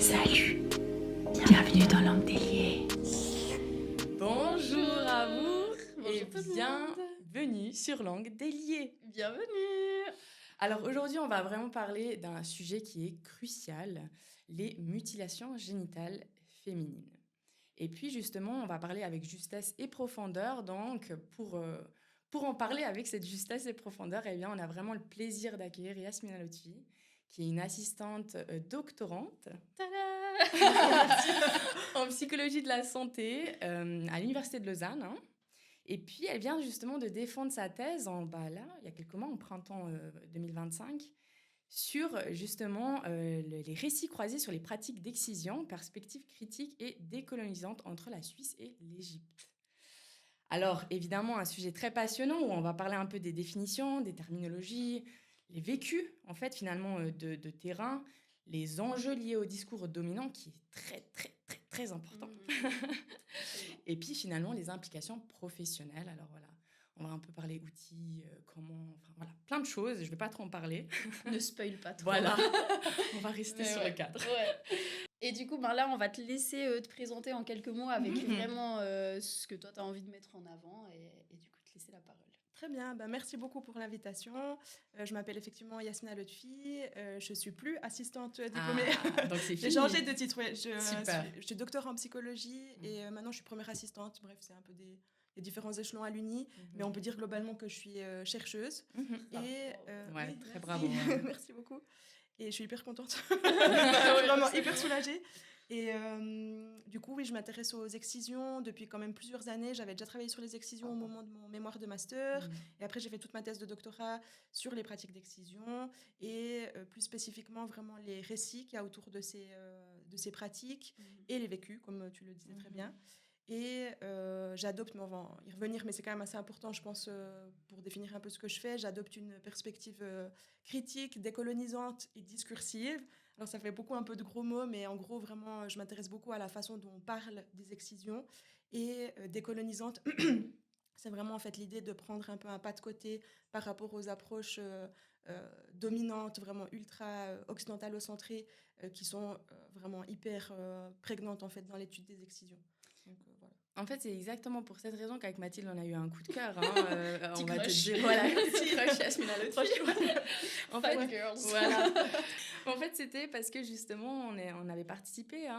Salut, bienvenue dans Langue déliée. Bonjour à vous et Bonjour tout le monde. bienvenue sur Langue déliée. Bienvenue. Alors aujourd'hui, on va vraiment parler d'un sujet qui est crucial, les mutilations génitales féminines. Et puis justement, on va parler avec justesse et profondeur. Donc pour en parler avec cette justesse et profondeur, eh bien, on a vraiment le plaisir d'accueillir Yasmina Lotfi, qui est une assistante doctorante Tada. en psychologie de la santé à l'Université de Lausanne. Hein. Et puis, elle vient justement de défendre sa thèse il y a quelques mois, en printemps 2025, sur justement les récits croisés sur les pratiques d'excision, perspectives critiques et décolonisantes entre la Suisse et l'Égypte. Alors, évidemment, un sujet très passionnant où on va parler un peu des définitions, des terminologies, les vécus, en fait, finalement, de terrain, les enjeux liés au discours dominant qui est très, très, très, très important. Et puis, finalement, les implications professionnelles. Alors, voilà, on va un peu parler outils, comment, enfin, voilà, plein de choses. Je ne vais pas trop en parler. Ne spoil pas trop. Voilà, on va rester sur le cadre. Ouais. Et du coup, là, on va te laisser te présenter en quelques mots avec vraiment ce que toi, tu as envie de mettre en avant et du coup, te laisser la parole. Très bien, merci beaucoup pour l'invitation. Je m'appelle effectivement Yasmina Lotfi, je ne suis plus assistante diplômée. Donc c'est J'ai fini. changé de titre, ouais. Super. Je suis docteur en psychologie et maintenant je suis première assistante. Bref, c'est un peu des différents échelons à l'UNI, mais on peut dire globalement que je suis chercheuse. Ouais, oui, très merci. bravo. Ouais. Merci beaucoup. Et je suis hyper contente, vraiment hyper soulagée. Et du coup, oui, je m'intéresse aux excisions depuis quand même plusieurs années. J'avais déjà travaillé sur les excisions au moment de mon mémoire de master. Et après, j'ai fait toute ma thèse de doctorat sur les pratiques d'excision et plus spécifiquement vraiment les récits qu'il y a autour de ces pratiques et les vécus, comme tu le disais très bien. Et j'adopte, mais on va y revenir, mais c'est quand même assez important, je pense, pour définir un peu ce que je fais. J'adopte une perspective critique, décolonisante et discursive. Alors, ça fait beaucoup un peu de gros mots, mais en gros, vraiment, je m'intéresse beaucoup à la façon dont on parle des excisions. Et décolonisante, c'est vraiment en fait l'idée de prendre un peu un pas de côté par rapport aux approches dominantes, vraiment ultra occidentalo-centrées, qui sont vraiment hyper prégnantes en fait dans l'étude des excisions. Donc, voilà. En fait, c'est exactement pour cette raison qu'avec Mathilde, on a eu un coup de cœur. Hein, on va te dire, Voilà, petit crush Yasmina Lotfi. En fait, Five girls. voilà. En fait, c'était parce que justement, on avait participé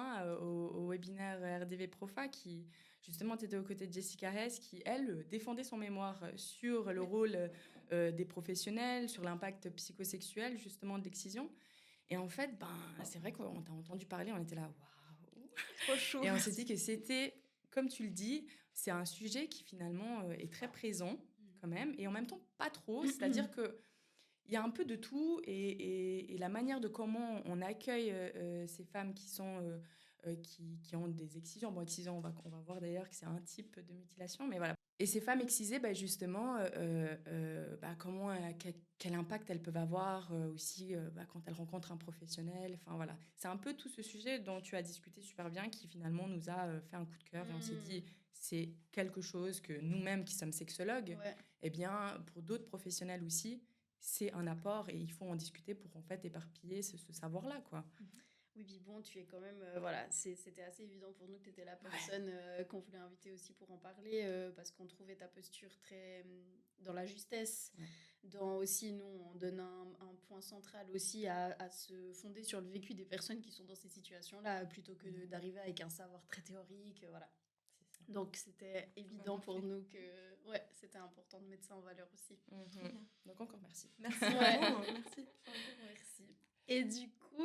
au webinaire RDV Profa qui, justement, était aux côtés de Jessica Hess qui, elle, défendait son mémoire sur le rôle des professionnels, sur l'impact psychosexuel, justement, de l'excision. Et en fait, c'est vrai qu'on t'a entendu parler, on était là, waouh! Trop chaud. Et on s'est dit que c'était, comme tu le dis, c'est un sujet qui finalement est très présent quand même, et en même temps pas trop. C'est-à-dire que il y a un peu de tout, et la manière de comment on accueille ces femmes qui sont qui ont des excisions. Bon, excision, on va voir d'ailleurs que c'est un type de mutilation, mais voilà. Et ces femmes excisées, justement, comment, quel impact elles peuvent avoir aussi quand elles rencontrent un professionnel. Enfin voilà, c'est un peu tout ce sujet dont tu as discuté super bien qui finalement nous a fait un coup de cœur et on s'est dit c'est quelque chose que nous-mêmes qui sommes sexologues, eh bien pour d'autres professionnels aussi, c'est un apport et il faut en discuter pour en fait éparpiller ce savoir-là, quoi. Oui, puis bon, tu es quand même... voilà, c'était assez évident pour nous que tu étais la personne qu'on voulait inviter aussi pour en parler, parce qu'on trouvait ta posture très dans la justesse. Ouais. Dans aussi, nous, on donne un point central aussi à se fonder sur le vécu des personnes qui sont dans ces situations-là, plutôt que d'arriver avec un savoir très théorique, voilà. Donc, c'était évident pour nous que c'était important de mettre ça en valeur aussi. Donc, encore merci. Merci. Merci. Merci. Et du coup,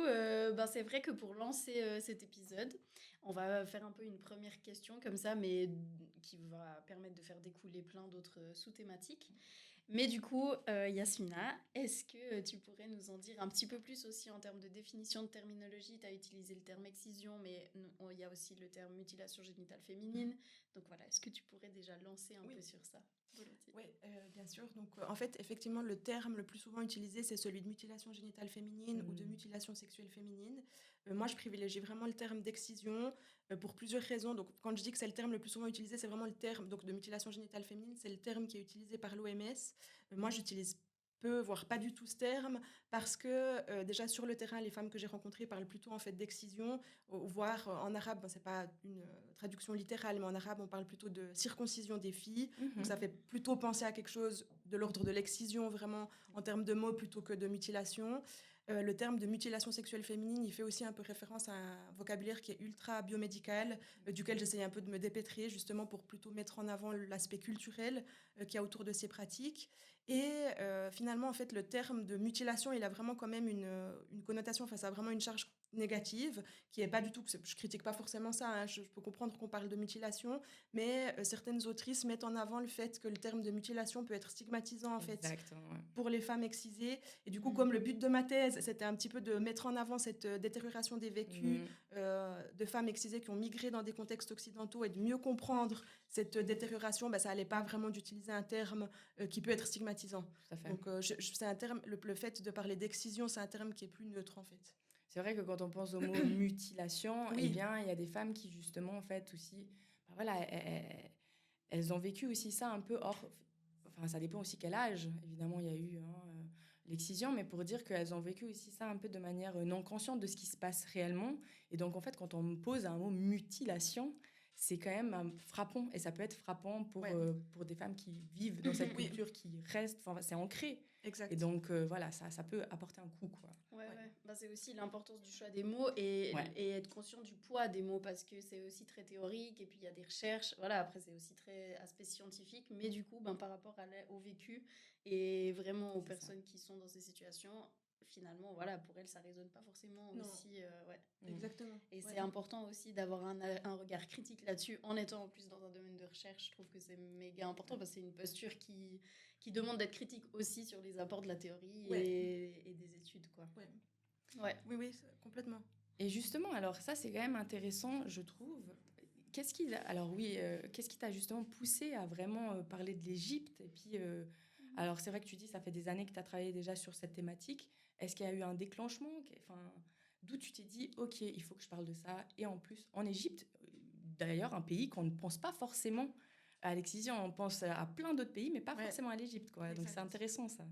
c'est vrai que pour lancer cet épisode, on va faire un peu une première question comme ça, mais qui va permettre de faire découler plein d'autres sous-thématiques. Mais du coup, Yasmina, est-ce que tu pourrais nous en dire un petit peu plus aussi en termes de définition de terminologie? Tu as utilisé le terme excision, mais il y a aussi le terme mutilation génitale féminine. Donc voilà, est-ce que tu pourrais déjà lancer un peu sur ça? Oui, bien sûr. Donc, en fait, effectivement, le terme le plus souvent utilisé, c'est celui de mutilation génitale féminine ou de mutilation sexuelle féminine. Moi, je privilégie vraiment le terme d'excision pour plusieurs raisons. Donc, quand je dis que c'est le terme le plus souvent utilisé, c'est vraiment le terme donc, de mutilation génitale féminine. C'est le terme qui est utilisé par l'OMS. Moi, j'utilise peu, voire pas du tout ce terme, parce que déjà sur le terrain, les femmes que j'ai rencontrées parlent plutôt en fait d'excision, voire en arabe, c'est pas une traduction littérale, mais en arabe on parle plutôt de circoncision des filles. Donc ça fait plutôt penser à quelque chose de l'ordre de l'excision vraiment en termes de mots plutôt que de mutilation. Le terme de mutilation sexuelle féminine, il fait aussi un peu référence à un vocabulaire qui est ultra biomédical, duquel j'essaye un peu de me dépêtrer, justement pour plutôt mettre en avant l'aspect culturel qu'il y a autour de ces pratiques. Et finalement, en fait, le terme de mutilation, il a vraiment quand même une connotation, enfin, ça a vraiment une charge négative, qui est pas du tout, je critique pas forcément ça, hein, je peux comprendre qu'on parle de mutilation, mais certaines autrices mettent en avant le fait que le terme de mutilation peut être stigmatisant, en fait, Exactement, ouais. pour les femmes excisées. Et du coup, comme le but de ma thèse, c'était un petit peu de mettre en avant cette détérioration des vécus de femmes excisées qui ont migré dans des contextes occidentaux et de mieux comprendre cette détérioration, ça allait pas vraiment d'utiliser un terme qui peut être stigmatisant. Tout à fait. Donc, c'est un terme, le fait de parler d'excision, c'est un terme qui est plus neutre, en fait. C'est vrai que quand on pense au mot mutilation, Oui. eh bien, il y a des femmes qui, justement, en fait, aussi, voilà, elles ont vécu aussi ça un peu hors... Enfin, ça dépend aussi quel âge. Évidemment, il y a eu l'excision, mais pour dire qu'elles ont vécu aussi ça un peu de manière non consciente de ce qui se passe réellement. Et donc, en fait, quand on me pose un mot mutilation, c'est quand même frappant. Et ça peut être frappant pour des femmes qui vivent dans cette culture, qui restent... Enfin, c'est ancré. Exact. Et donc, voilà, ça peut apporter un coup, quoi. Ouais. C'est aussi l'importance du choix des mots et être conscient du poids des mots parce que c'est aussi très théorique et puis il y a des recherches. Voilà, après, c'est aussi très aspect scientifique, mais du coup, par rapport au vécu et vraiment aux personnes qui sont dans ces situations, finalement, voilà, pour elles, ça résonne pas forcément aussi. Exactement. Et c'est important aussi d'avoir un regard critique là-dessus en étant en plus dans un domaine de recherche. Je trouve que c'est méga important parce que c'est une posture qui demande d'être critique aussi sur les apports de la théorie et des études, quoi. Oui, complètement. Et justement, alors ça, c'est quand même intéressant, je trouve. Qu'est-ce qui t'a justement poussé à vraiment parler de l'Égypte? Et puis, alors c'est vrai que tu dis, ça fait des années que tu as travaillé déjà sur cette thématique. Est-ce qu'il y a eu un déclenchement? Enfin, d'où tu t'es dit, OK, il faut que je parle de ça. Et en plus, en Égypte, d'ailleurs, un pays qu'on ne pense pas forcément à l'excision. On pense à plein d'autres pays, mais pas forcément à l'Égypte, quoi. Donc c'est intéressant, ça.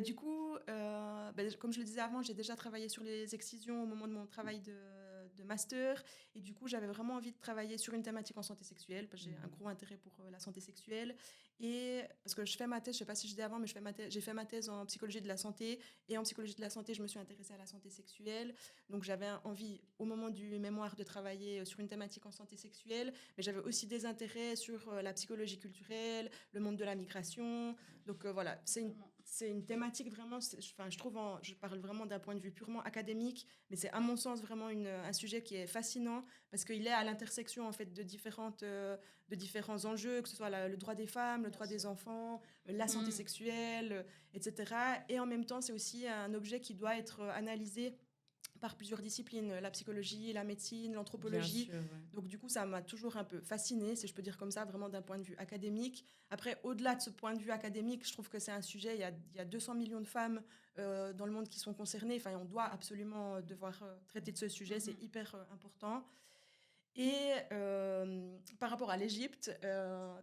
Du coup, comme je le disais avant, j'ai déjà travaillé sur les excisions au moment de mon travail de master. Et du coup, j'avais vraiment envie de travailler sur une thématique en santé sexuelle, parce que j'ai un gros intérêt pour la santé sexuelle. Et parce que je fais ma thèse, je ne sais pas si je dis avant, mais j'ai fait ma thèse en psychologie de la santé. Et en psychologie de la santé, je me suis intéressée à la santé sexuelle. Donc, j'avais envie, au moment du mémoire, de travailler sur une thématique en santé sexuelle. Mais j'avais aussi des intérêts sur la psychologie culturelle, le monde de la migration. Donc, voilà, c'est une thématique vraiment, je trouve, je parle vraiment d'un point de vue purement académique, mais c'est à mon sens vraiment un sujet qui est fascinant parce qu'il est à l'intersection en fait de différents enjeux, que ce soit le droit des femmes, le droit des enfants, la santé sexuelle, etc. Et en même temps, c'est aussi un objet qui doit être analysé par plusieurs disciplines, la psychologie, la médecine, l'anthropologie. Bien sûr, ouais. Donc du coup, ça m'a toujours un peu fascinée, si je peux dire comme ça, vraiment d'un point de vue académique. Après, au-delà de ce point de vue académique, je trouve que c'est un sujet, il y a 200 millions de femmes dans le monde qui sont concernées. Enfin, on doit absolument devoir traiter de ce sujet, c'est hyper important. Et par rapport à l'Égypte,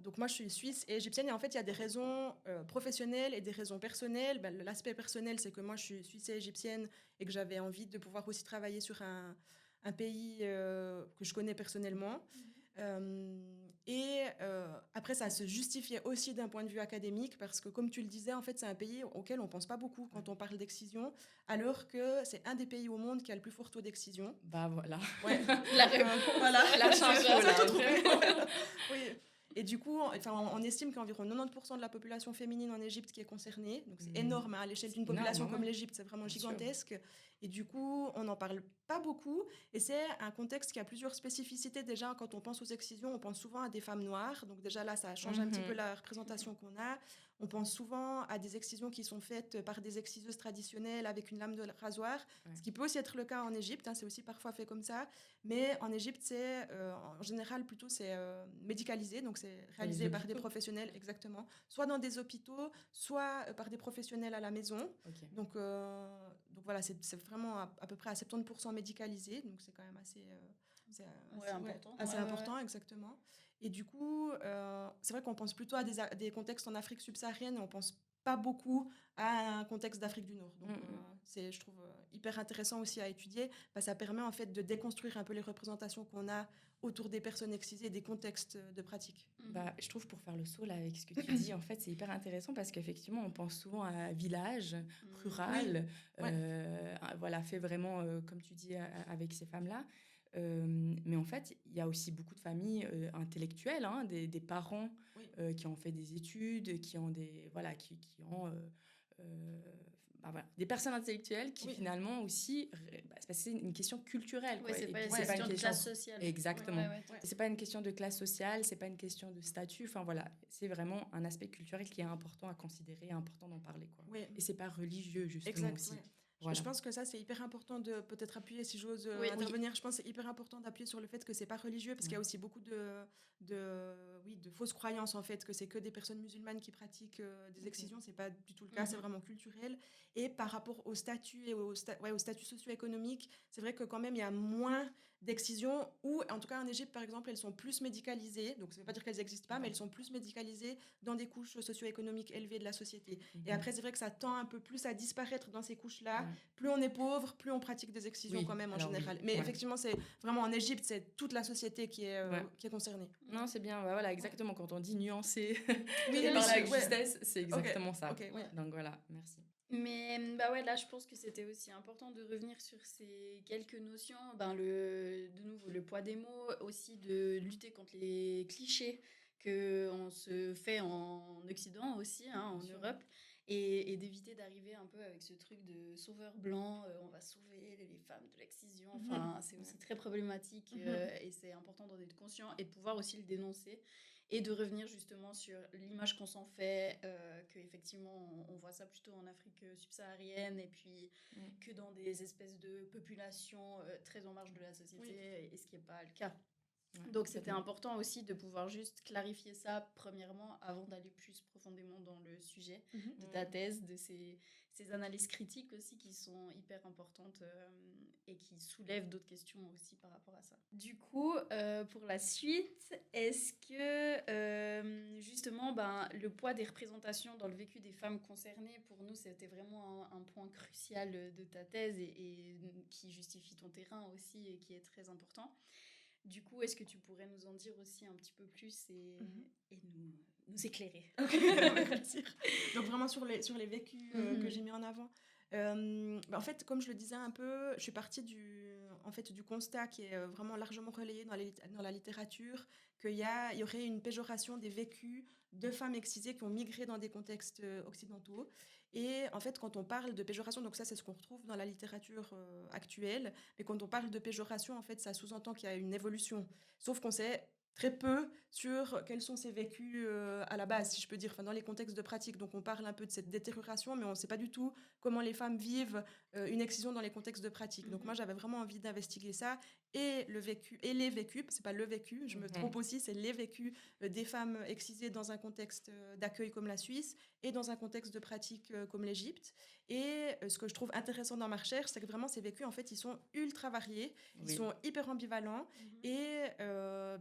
donc moi je suis suisse et égyptienne et en fait il y a des raisons professionnelles et des raisons personnelles. L'aspect personnel c'est que moi je suis suisse et égyptienne et que j'avais envie de pouvoir aussi travailler sur un pays que je connais personnellement. Après ça se justifiait aussi d'un point de vue académique parce que comme tu le disais en fait c'est un pays auquel on pense pas beaucoup quand on parle d'excision alors que c'est un des pays au monde qui a le plus fort taux d'excision. Bah voilà. Ouais. Voilà. La chance. Oui. Et du coup, on estime qu'environ 90% de la population féminine en Égypte qui est concernée. Donc c'est énorme à l'échelle d'une population comme l'Égypte, c'est vraiment gigantesque. Sûr. Et du coup, on n'en parle pas beaucoup. Et c'est un contexte qui a plusieurs spécificités. Déjà, quand on pense aux excisions, on pense souvent à des femmes noires. Donc déjà là, ça change un petit peu la représentation qu'on a. On pense souvent à des excisions qui sont faites par des exciseuses traditionnelles avec une lame de rasoir, ce qui peut aussi être le cas en Égypte, c'est aussi parfois fait comme ça, mais en Égypte, c'est en général plutôt médicalisé, donc c'est réalisé par des professionnels, exactement, soit dans des hôpitaux, soit par des professionnels à la maison. Okay. Donc voilà, c'est vraiment à peu près à 70% médicalisé, donc c'est quand même assez important, exactement. Et du coup, c'est vrai qu'on pense plutôt à des contextes en Afrique subsaharienne, on pense pas beaucoup à un contexte d'Afrique du Nord. Donc, c'est, je trouve, hyper intéressant aussi à étudier. Ça permet en fait de déconstruire un peu les représentations qu'on a autour des personnes excisées, des contextes de pratique. Bah, je trouve pour faire le saut là avec ce que tu dis, en fait, c'est hyper intéressant parce qu'effectivement, on pense souvent à village, rural, voilà, fait vraiment, comme tu dis, avec ces femmes-là. Mais en fait, il y a aussi beaucoup de familles intellectuelles, hein, des parents qui ont fait des études, qui ont des, voilà, qui ont bah voilà, des personnes intellectuelles qui finalement aussi, c'est une question culturelle. Oui, Quoi. c'est pas une puis, question de classe sociale. Exactement. Ouais. C'est pas une question de classe sociale, c'est pas une question de statut. Enfin voilà, c'est vraiment un aspect culturel qui est important à considérer, important d'en parler. Quoi. Et c'est pas religieux justement aussi. Voilà. Je pense que ça, c'est hyper important de peut-être appuyer, si j'ose intervenir. Je pense que c'est hyper important d'appuyer sur le fait que c'est pas religieux, parce qu'il y a aussi beaucoup de fausses croyances, en fait, que c'est que des personnes musulmanes qui pratiquent des excisions. C'est pas du tout le cas, c'est vraiment culturel. Et par rapport au statut et au statut socio-économique, c'est vrai que quand même, il y a moins d'excisions, ou en tout cas en Égypte, par exemple, elles sont plus médicalisées. Donc, ça ne veut pas dire qu'elles n'existent pas, mais elles sont plus médicalisées dans des couches socio-économiques élevées de la société. Et après, c'est vrai que ça tend un peu plus à disparaître dans ces couches-là. Plus on est pauvre, plus on pratique des excisions quand même en général. Mais effectivement, c'est vraiment en Égypte, c'est toute la société qui est concernée. Non, c'est bien. Voilà, exactement. Quand on dit nuancer par la justesse, c'est exactement ça. Donc voilà, merci. Mais là, je pense que c'était aussi important de revenir sur ces quelques notions. De nouveau, le poids des mots, aussi de lutter contre les clichés qu'on se fait en Occident aussi, en Europe. Et d'éviter d'arriver un peu avec ce truc de sauveur blanc, on va sauver les femmes de l'excision. Enfin, c'est aussi très problématique et c'est important d'en être conscient et de pouvoir aussi le dénoncer et de revenir justement sur l'image qu'on s'en fait, qu'effectivement on voit ça plutôt en Afrique subsaharienne et puis que dans des espèces de populations très en marge de la société, et ce qui n'est pas le cas. Donc c'était important aussi de pouvoir juste clarifier ça premièrement avant d'aller plus profondément dans le sujet de ta thèse, de ces analyses critiques aussi qui sont hyper importantes et qui soulèvent d'autres questions aussi par rapport à ça. Du coup, pour la suite, est-ce que justement le poids des représentations dans le vécu des femmes concernées, pour nous c'était vraiment un point crucial de ta thèse et qui justifie ton terrain aussi et qui est très important. Du coup, est-ce que tu pourrais nous en dire aussi un petit peu plus et nous éclairer? Donc vraiment sur les vécus que j'ai mis en avant. En fait, comme je le disais un peu, je suis partie du constat qui est vraiment largement relayé dans la littérature, qu'il y aurait une péjoration des vécus de femmes excisées qui ont migré dans des contextes occidentaux. Et en fait, quand on parle de péjoration, donc ça c'est ce qu'on retrouve dans la littérature actuelle, mais quand on parle de péjoration, en fait, ça sous-entend qu'il y a une évolution. Sauf qu'on sait très peu sur quels sont ces vécus à la base, si je peux dire, dans les contextes de pratique. Donc on parle un peu de cette détérioration, mais on ne sait pas du tout comment les femmes vivent une excision dans les contextes de pratique. Donc moi, j'avais vraiment envie d'investiguer ça, et le vécu, et les vécus, c'est pas le vécu, je me trompe aussi, c'est les vécus des femmes excisées dans un contexte d'accueil comme la Suisse, et dans un contexte de pratique comme l'Égypte. Et ce que je trouve intéressant dans ma recherche, c'est que vraiment ces vécus, en fait, ils sont ultra variés, ils sont hyper ambivalents, et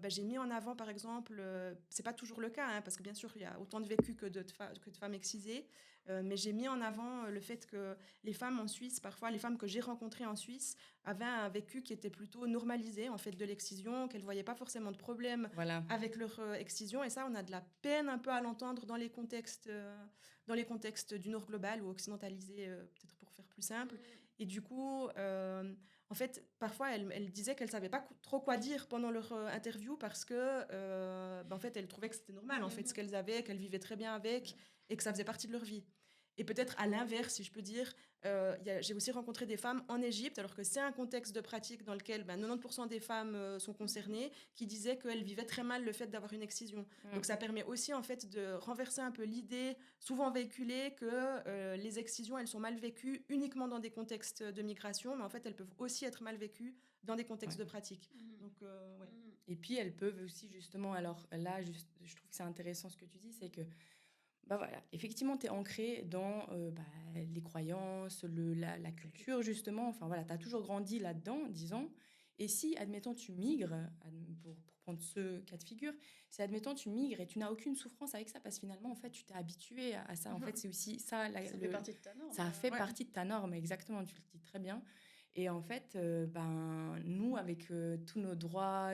j'ai mis en avant, par exemple, c'est pas toujours le cas, parce que bien sûr, il y a autant de vécus que de femmes excisées, mais j'ai mis en avant le fait que les femmes en Suisse, parfois les femmes que j'ai rencontrées en Suisse, avaient un vécu qui était plutôt normalisé en fait de l'excision, qu'elles voyaient pas forcément de problème avec leur excision, et ça on a de la peine un peu à l'entendre dans les contextes du Nord global ou occidentalisé, peut-être pour faire plus simple. Et du coup en fait, parfois, elle disait qu'elle ne savait pas trop quoi dire pendant leur interview parce que, en fait, elle trouvait que c'était normal, en fait, ce qu'elles avaient, qu'elles vivaient très bien avec et que ça faisait partie de leur vie. Et peut-être à l'inverse, si je peux dire, j'ai aussi rencontré des femmes en Égypte, alors que c'est un contexte de pratique dans lequel 90% des femmes sont concernées, qui disaient qu'elles vivaient très mal le fait d'avoir une excision. Donc ça permet aussi en fait de renverser un peu l'idée souvent véhiculée que les excisions, elles sont mal vécues uniquement dans des contextes de migration, mais en fait elles peuvent aussi être mal vécues dans des contextes de pratique. Donc, Et puis elles peuvent aussi justement, alors là, je trouve que c'est intéressant ce que tu dis, c'est que voilà, effectivement, tu es ancré dans les croyances, la culture, justement. Enfin, voilà, tu as toujours grandi là-dedans, disons. Et si, admettons, tu migres, pour prendre ce cas de figure, si, admettons, tu migres et tu n'as aucune souffrance avec ça, parce que finalement, en fait, tu t'es habitué à ça. En fait, c'est aussi ça, Ça fait partie de ta norme. ça fait Ouais. partie de ta norme, exactement, tu le dis très bien. Et en fait, nous, avec tous nos droits,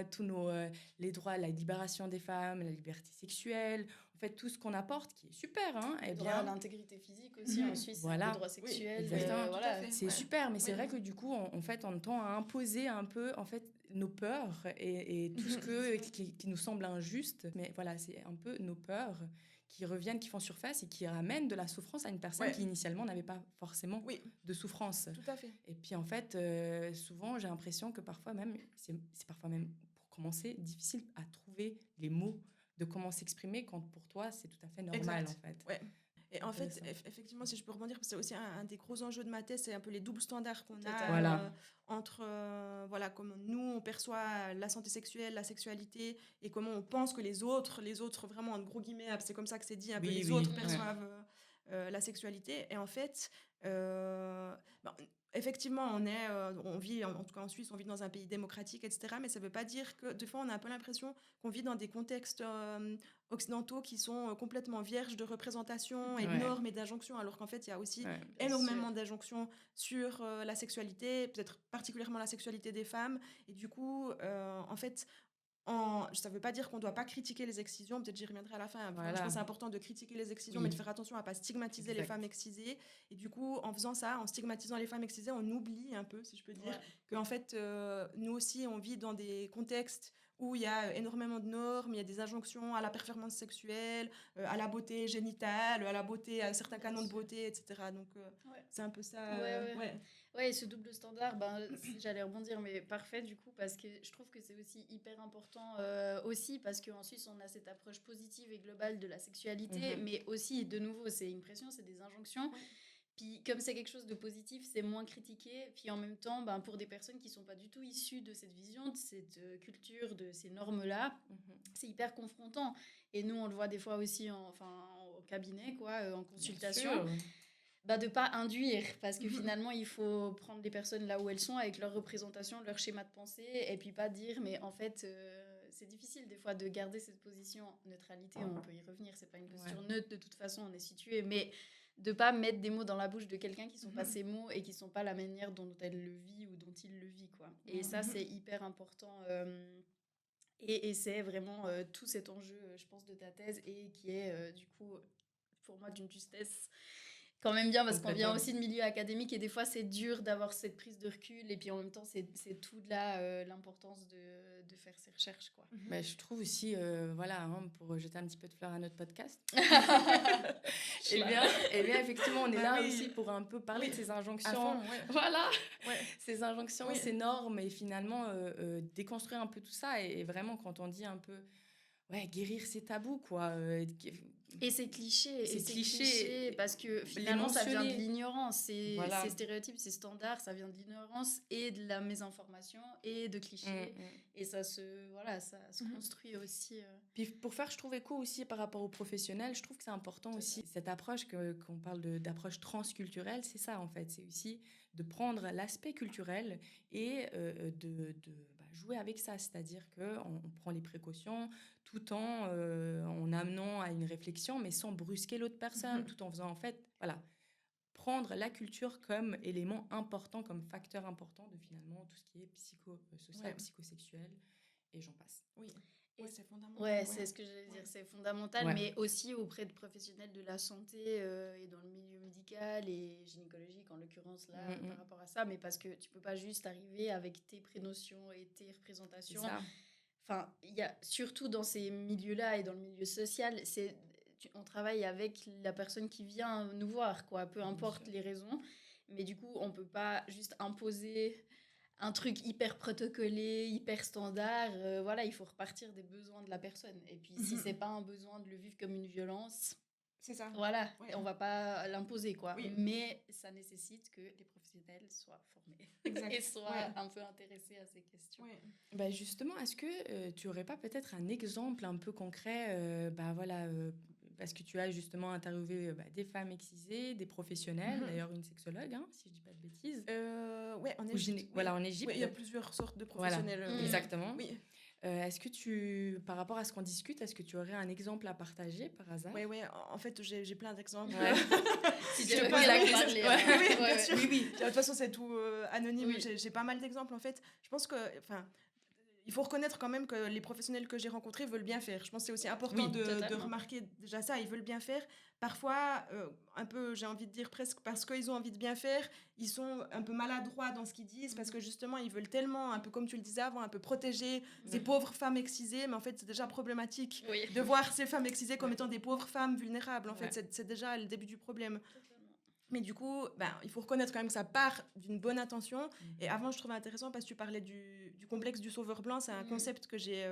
les droits, la libération des femmes, la liberté sexuelle, en fait, tout ce qu'on apporte, qui est super, hein, Le eh droit à bien, l'intégrité physique aussi, en Suisse, Voilà. les droits sexuels. exactement. Tout à fait. c'est Ouais. super, mais c'est Oui. vrai que du coup, en fait, on tend à imposer un peu, en fait, nos peurs et tout ce qui nous semble injuste. Mais voilà, c'est un peu nos peurs qui reviennent, qui font surface et qui ramènent de la souffrance à une personne Ouais. qui initialement n'avait pas forcément Oui, de souffrance. tout à fait. Et puis en fait, souvent, j'ai l'impression que parfois même, c'est parfois même, pour commencer, difficile à trouver les mots de comment s'exprimer quand pour toi, c'est tout à fait normal, Exact. en fait. Ouais. Et en fait, Intéressant. effectivement, si je peux rebondir, parce que c'est aussi un des gros enjeux de ma thèse, c'est un peu les doubles standards qu'on a Totalement. Voilà. entre voilà, comment nous, on perçoit la santé sexuelle, la sexualité, et comment on pense que les autres vraiment, en gros guillemets, c'est comme ça que c'est dit, un peu Oui, les oui, autres ouais. perçoivent la sexualité. Et en fait, ben, effectivement, on vit, en tout cas en Suisse, on vit dans un pays démocratique, etc. Mais ça ne veut pas dire que, des fois, on a un peu l'impression qu'on vit dans des contextes occidentaux qui sont complètement vierges de représentation et de Ouais. normes et d'injonctions, alors qu'en fait, il y a aussi Ouais. Bien énormément sûr. d'injonctions sur la sexualité, peut-être particulièrement la sexualité des femmes. Et du coup, en fait, ça ne veut pas dire qu'on ne doit pas critiquer les excisions, peut-être j'y reviendrai à la fin. Vraiment, je Voilà. pense que c'est important de critiquer les excisions, Oui. mais de faire attention à ne pas stigmatiser les Exact. femmes excisées. Et du coup, en faisant ça, en stigmatisant les femmes excisées, on oublie un peu, si je peux dire, Ouais. qu'en fait, nous aussi, on vit dans des contextes où il y a énormément de normes, il y a des injonctions à la performance sexuelle, à la beauté génitale, à la beauté, à certains Bien canons de sûr. beauté, etc. Donc, Ouais. c'est un peu ça. Ouais. Ouais, et ce double standard, j'allais rebondir, mais parfait du coup, parce que je trouve que c'est aussi hyper important, aussi parce qu'en Suisse, on a cette approche positive et globale de la sexualité, Mhm. mais aussi, de nouveau, c'est une pression, c'est des injonctions. Ouais. Puis comme c'est quelque chose de positif, c'est moins critiqué. Puis en même temps, pour des personnes qui sont pas du tout issues de cette vision, de cette culture, de ces normes-là, Mhm. c'est hyper confrontant. Et nous, on le voit des fois aussi au cabinet, quoi, en Bien consultation. sûr. De pas induire, parce que finalement, il faut prendre les personnes là où elles sont, avec leur représentation, leur schéma de pensée, et puis pas dire, mais en fait, c'est difficile des fois de garder cette position neutralité, on peut y revenir, c'est pas une posture Ouais. neutre, de toute façon, on est situé, mais de pas mettre des mots dans la bouche de quelqu'un qui sont pas ses mots et qui sont pas la manière dont elle le vit ou dont il le vit, quoi. Et ça, c'est hyper important. Et c'est vraiment tout cet enjeu, je pense, de ta thèse, et qui est, du coup, pour moi, d'une justesse quand même bien, parce qu'on vient Complètement. aussi de milieu académique et des fois c'est dur d'avoir cette prise de recul, et puis en même temps c'est tout de là l'importance de faire ses recherches, quoi. Bah, je trouve aussi, voilà, hein, pour jeter un petit peu de fleurs à notre podcast. Eh bien, effectivement, on est Bah là oui. aussi pour un peu parler de ces À injonctions. fond, ouais. Voilà, Ouais. ces injonctions, Oui. ces normes, et finalement déconstruire un peu tout ça. Et vraiment, quand on dit un peu, ouais, guérir ces tabous, quoi. Et c'est cliché, Ces et c'est clichés, cliché, parce que finalement ça vient de mentionner. l'ignorance, Voilà. ces stéréotypes, ces standards, ça vient de l'ignorance et de la mésinformation et de clichés, et ça se construit aussi. Puis pour faire, je trouve, écho aussi par rapport aux professionnels, je trouve que c'est important aussi. Cette approche, qu'on parle d'approche transculturelle, c'est ça en fait. C'est aussi de prendre l'aspect culturel et jouer avec ça. C'est-à-dire qu'on prend les précautions tout en amenant à une réflexion, mais sans brusquer l'autre personne, tout en faisant en fait, voilà, prendre la culture comme élément important, comme facteur important de finalement tout ce qui est psychosocial, Ouais. psychosexuel, et j'en passe. Oui. Et C'est fondamental. Ouais, c'est ce que j'allais dire, c'est fondamental, Ouais. mais aussi auprès de professionnels de la santé et dans le milieu médical et gynécologique, en l'occurrence, là, par rapport à ça, mais parce que tu peux pas juste arriver avec tes prénotions et tes C'est représentations. ça. Enfin, il y a, surtout dans ces milieux-là et dans le milieu social, on travaille avec la personne qui vient nous voir, quoi, peu importe les raisons, mais du coup, on peut pas juste imposer un truc hyper protocolé, hyper standard. Voilà, il faut repartir des besoins de la personne. Et puis, si c'est pas un besoin de le vivre comme une violence, C'est ça. voilà, Ouais. on va pas l'imposer, quoi. Oui. Mais ça nécessite que les professionnels soient formés Exact. et soient Ouais. un peu intéressés à ces questions. Ouais. Bah justement, est-ce que tu aurais pas peut-être un exemple un peu concret, voilà, parce que tu as justement interviewé des femmes excisées, des professionnels, Mhm. d'ailleurs une sexologue, hein, si je dis pas de bêtises. Ouais, en Ou Égypte. Oui. Voilà, en Égypte. Oui, il y a plusieurs sortes de Voilà, professionnels. Oui. exactement. Oui. Est-ce que par rapport à ce qu'on discute, est-ce que tu aurais un exemple à partager par hasard? Ouais, ouais. En fait, j'ai plein d'exemples. Ouais. Si Je tu te veux pose bien la en question. parler, Ouais. hein. Oui, Ouais, bien ouais. sûr. Oui. De toute façon, c'est tout anonyme. Oui. J'ai pas mal d'exemples, en fait. Je pense que, enfin, il faut reconnaître quand même que les professionnels que j'ai rencontrés veulent bien faire. Je pense que c'est aussi important Oui, de totalement. remarquer déjà ça. Ils veulent bien faire. Parfois, un peu, j'ai envie de dire presque parce qu'ils ont envie de bien faire, ils sont un peu maladroits dans ce qu'ils disent parce que justement, ils veulent tellement, un peu comme tu le disais avant, un peu protéger ces pauvres femmes excisées. Mais en fait, c'est déjà problématique Oui. de voir ces femmes excisées comme Ouais. étant des pauvres femmes vulnérables. En Ouais. fait, c'est déjà le début du problème. Totalement. Mais du coup, il faut reconnaître quand même que ça part d'une bonne intention. Et avant, je trouvais intéressant parce que tu parlais du complexe du sauveur blanc. C'est un concept que j'ai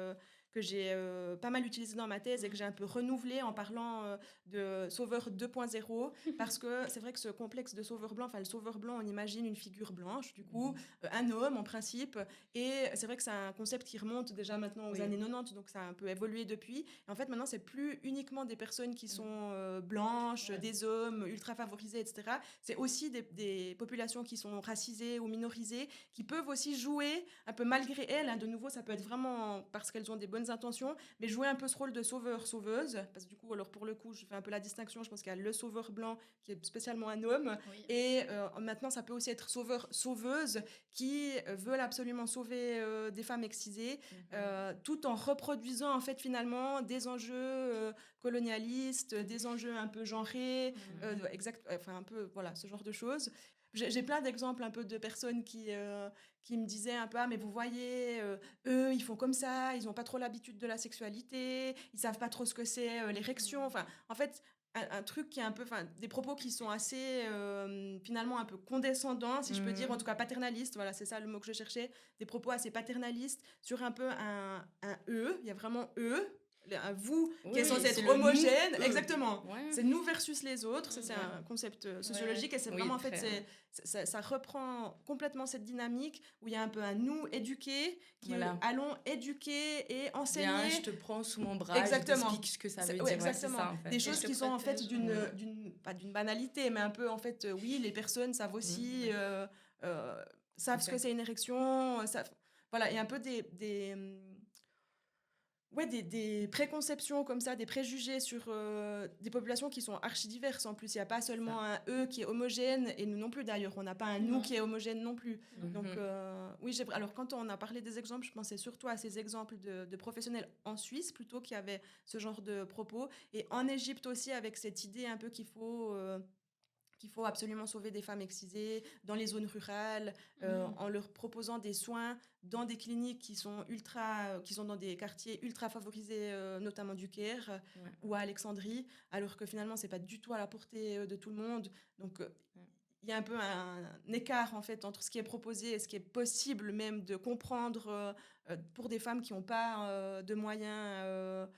pas mal utilisé dans ma thèse et que j'ai un peu renouvelé en parlant de sauveur 2.0 parce que c'est vrai que ce complexe de sauveur blanc, le sauveur blanc, on imagine une figure blanche, du coup, un homme en principe. Et c'est vrai que c'est un concept qui remonte déjà maintenant aux Oui. années 90, donc ça a un peu évolué depuis. Et en fait, maintenant, c'est plus uniquement des personnes qui sont blanches, Ouais. des hommes ultra favorisés, etc. C'est aussi des populations qui sont racisées ou minorisées, qui peuvent aussi jouer un peu malgré elles. Hein, de nouveau, ça peut être vraiment parce qu'elles ont des bonnes intentions, mais jouer un peu ce rôle de sauveur-sauveuse. Parce que du coup, alors pour le coup, je fais un peu la distinction. Je pense qu'il y a le sauveur blanc qui est spécialement un homme. Oui. Et maintenant, ça peut aussi être sauveur-sauveuse qui veulent absolument sauver des femmes excisées, tout en reproduisant en fait finalement des enjeux colonialistes, des enjeux un peu genrés, un peu voilà ce genre de choses. J'ai plein d'exemples un peu de personnes qui me disaient un peu mais vous voyez eux ils font comme ça, ils n'ont pas trop l'habitude de la sexualité, ils savent pas trop ce que c'est l'érection. Enfin en fait un truc qui est un peu, des propos qui sont assez finalement un peu condescendants, si je peux dire, en tout cas paternalistes, voilà, c'est ça le mot que je cherchais, des propos assez paternalistes sur un peu un eux, il y a vraiment eux, un vous qui est censé c'est être le homogène, nous, eux. exactement. Ouais. C'est nous versus les autres, ça c'est Ouais. un concept sociologique et c'est Oui, vraiment en fait, très, ça reprend complètement cette dynamique où il y a un peu un nous éduqué qui Voilà. allons éduquer et enseigner. Viens, je te prends sous mon bras, Exactement. je t'explique ce que ça veut Ouais, dire. Ouais, c'est exactement. ça, en fait. Des choses je te qui sont en fait protège. pas d'une banalité, mais un peu en fait, oui, les personnes savent aussi, savent ce que c'est une érection, voilà, et un peu des préconceptions comme ça, des préjugés sur des populations qui sont archi-diverses. En plus, il n'y a pas seulement un eux qui est homogène, et nous non plus d'ailleurs, on n'a pas un nous Non. qui est homogène non plus. Mhm. Donc oui, alors quand on a parlé des exemples, je pensais surtout à ces exemples de professionnels en Suisse plutôt qui avaient ce genre de propos, et en Égypte aussi avec cette idée un peu qu'il faut absolument sauver des femmes excisées dans les zones rurales, en leur proposant des soins dans des cliniques qui sont dans des quartiers ultra favorisés, notamment du Caire ou à Alexandrie, alors que finalement c'est pas du tout à la portée de tout le monde. Donc il y a un peu un écart en fait entre ce qui est proposé et ce qui est possible même de comprendre pour des femmes qui n'ont pas de moyens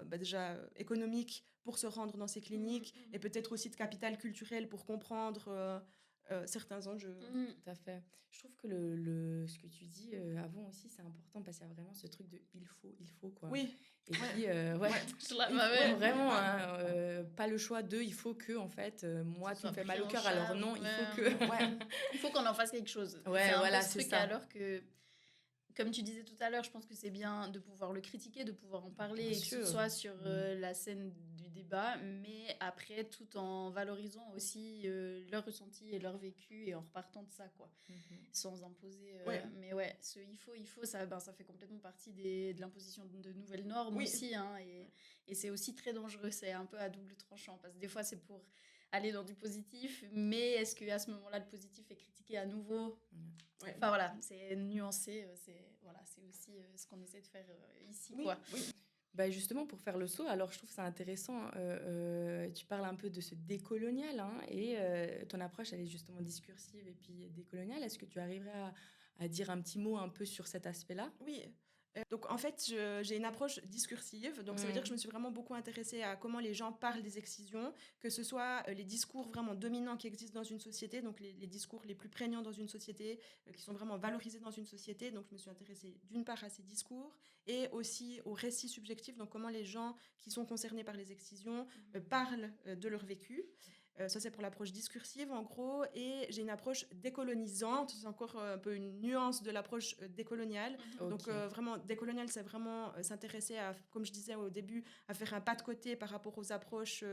déjà économiques pour se rendre dans ces cliniques et peut-être aussi de capital culturel pour comprendre certains enjeux. Tout à fait. Je trouve que ce que tu dis avant aussi, c'est important parce qu'il y a vraiment ce truc de il faut, quoi. Oui. Et Ouais. puis, Je la- il bah faut ouais. vraiment, hein, pas le choix de, il faut que, en fait, moi, Ça tu me soit fais mal pris au en cœur, alors charge, non, il faut ouais. que. Ouais. Il faut qu'on en fasse quelque chose. Ouais, c'est un voilà, peu ce c'est truc, ça. alors que, comme tu disais tout à l'heure, je pense que c'est bien de pouvoir le critiquer, de pouvoir en parler, Bien et que sûr. ce soit sur la scène du débat, mais après, tout en valorisant aussi leur ressenti et leur vécu, et en repartant de ça, quoi, sans imposer. Ouais. Mais ouais, il faut, ça, ça fait complètement partie de l'imposition de nouvelles normes Oui. aussi, hein, et c'est aussi très dangereux, c'est un peu à double tranchant, parce que des fois, c'est pour aller dans du positif, mais est-ce qu'à ce moment-là, le positif est critiqué à nouveau? Ouais. Enfin voilà, c'est nuancé, c'est aussi ce qu'on essaie de faire ici, Oui, quoi. oui. Bah justement, pour faire le saut, alors je trouve ça intéressant. Tu parles un peu de ce décolonial, hein, et ton approche, elle est justement discursive et puis décoloniale. Est-ce que tu arriverais à dire un petit mot un peu sur cet aspect-là? Oui. Donc en fait, j'ai une approche discursive. Donc ça veut dire que je me suis vraiment beaucoup intéressée à comment les gens parlent des excisions, que ce soit les discours vraiment dominants qui existent dans une société, donc les discours les plus prégnants dans une société, qui sont vraiment valorisés dans une société. Donc je me suis intéressée d'une part à ces discours et aussi aux récits subjectifs, donc comment les gens qui sont concernés par les excisions parlent de leur vécu. Ça, c'est pour l'approche discursive, en gros. Et j'ai une approche décolonisante. C'est encore un peu une nuance de l'approche décoloniale. Donc, vraiment, décolonial, c'est vraiment s'intéresser à, comme je disais au début, à faire un pas de côté par rapport aux approches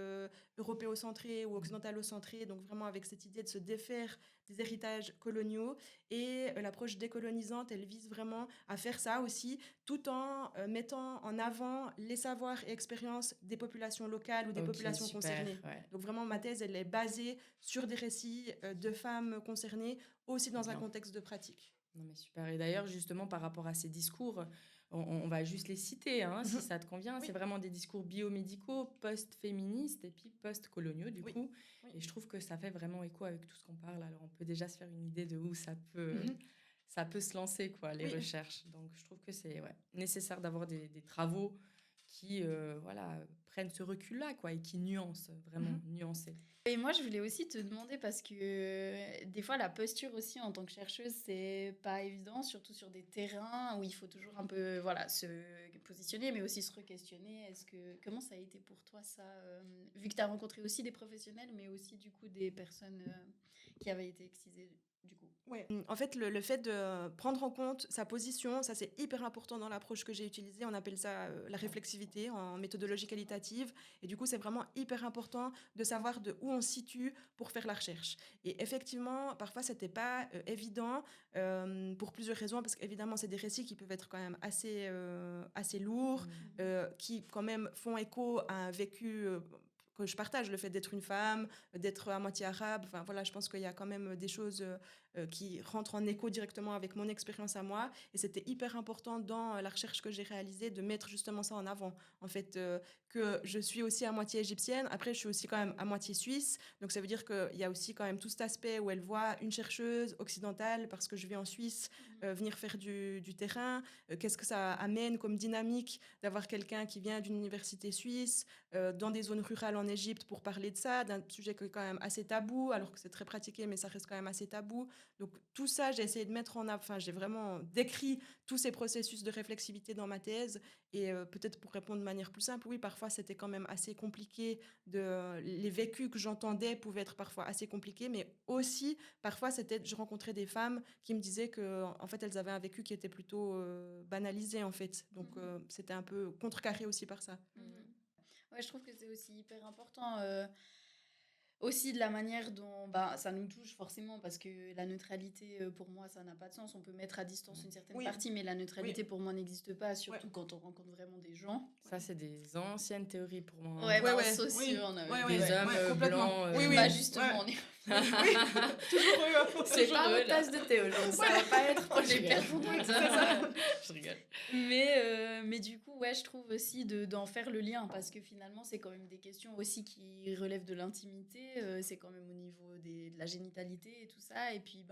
européocentrées ou occidentalocentrées. Donc, vraiment avec cette idée de se défaire des héritages coloniaux. Et l'approche décolonisante, elle vise vraiment à faire ça aussi, tout en mettant en avant les savoirs et expériences des populations locales ou des populations super, concernées. ouais. Donc vraiment, ma thèse, elle est basée sur des récits de femmes concernées, aussi dans un Bien. contexte de pratique. Non, mais super. Et d'ailleurs, justement, par rapport à ces discours, on va juste les citer, hein, si ça te convient. Oui. C'est vraiment des discours biomédicaux, post-féministes et puis post-coloniaux, du Oui. coup. Oui. Et je trouve que ça fait vraiment écho avec tout ce qu'on parle. Alors, on peut déjà se faire une idée de où ça peut se lancer, quoi, les Oui. recherches. Donc, je trouve que c'est nécessaire d'avoir des travaux qui prennent ce recul-là, quoi, et qui nuancent, vraiment nuancés. Et moi, je voulais aussi te demander, parce que des fois, la posture aussi en tant que chercheuse, c'est pas évident, surtout sur des terrains où il faut toujours un peu se positionner, mais aussi se re-questionner. Comment ça a été pour toi, ça, vu que tu as rencontré aussi des professionnels, mais aussi du coup des personnes qui avaient été excisées du coup. Ouais. En fait, le fait de prendre en compte sa position, ça c'est hyper important dans l'approche que j'ai utilisée. On appelle ça la réflexivité en méthodologie qualitative. Et du coup, c'est vraiment hyper important de savoir de où on se situe pour faire la recherche. Et effectivement, parfois, c'était pas évident pour plusieurs raisons, parce qu'évidemment, c'est des récits qui peuvent être quand même assez lourds, qui quand même font écho à un vécu que je partage, le fait d'être une femme, d'être à moitié arabe. Enfin voilà, je pense qu'il y a quand même des choses qui rentrent en écho directement avec mon expérience à moi. Et c'était hyper important dans la recherche que j'ai réalisée de mettre justement ça en avant. En fait, que je suis aussi à moitié égyptienne. Après, je suis aussi quand même à moitié suisse. Donc ça veut dire qu'il y a aussi quand même tout cet aspect où elle voit une chercheuse occidentale, parce que je vais en Suisse, venir faire du terrain. Qu'est-ce que ça amène comme dynamique d'avoir quelqu'un qui vient d'une université suisse, dans des zones rurales en Égypte, pour parler de ça, d'un sujet qui est quand même assez tabou, alors que c'est très pratiqué, mais ça reste quand même assez tabou. Donc tout ça, j'ai essayé de mettre en avant, enfin j'ai vraiment décrit tous ces processus de réflexivité dans ma thèse. Et peut-être pour répondre de manière plus simple, oui, parfois c'était quand même assez compliqué. Les vécus que j'entendais pouvaient être parfois assez compliqués, mais aussi parfois je rencontrais des femmes qui me disaient que en fait elles avaient un vécu qui était plutôt banalisé en fait. Donc c'était un peu contrecarré aussi par ça. Ouais, je trouve que c'est aussi hyper important. Aussi de la manière dont ça nous touche forcément, parce que la neutralité, pour moi, ça n'a pas de sens. On peut mettre à distance une certaine partie, mais la neutralité, pour moi, n'existe pas, surtout quand on rencontre vraiment des gens. Ça, c'est des anciennes théories pour moi. Ouais, sociaux, on a des hommes blancs. Justement, on est... Toujours eux. C'est pas une tasse de thé aujourd'hui, ça va pas être les perfondants, ça. Je rigole. Mais du coup, je trouve aussi d'en faire le lien, parce que finalement, c'est quand même des questions aussi qui relèvent de l'intimité. C'est quand même au niveau de la génitalité et tout ça. Et puis,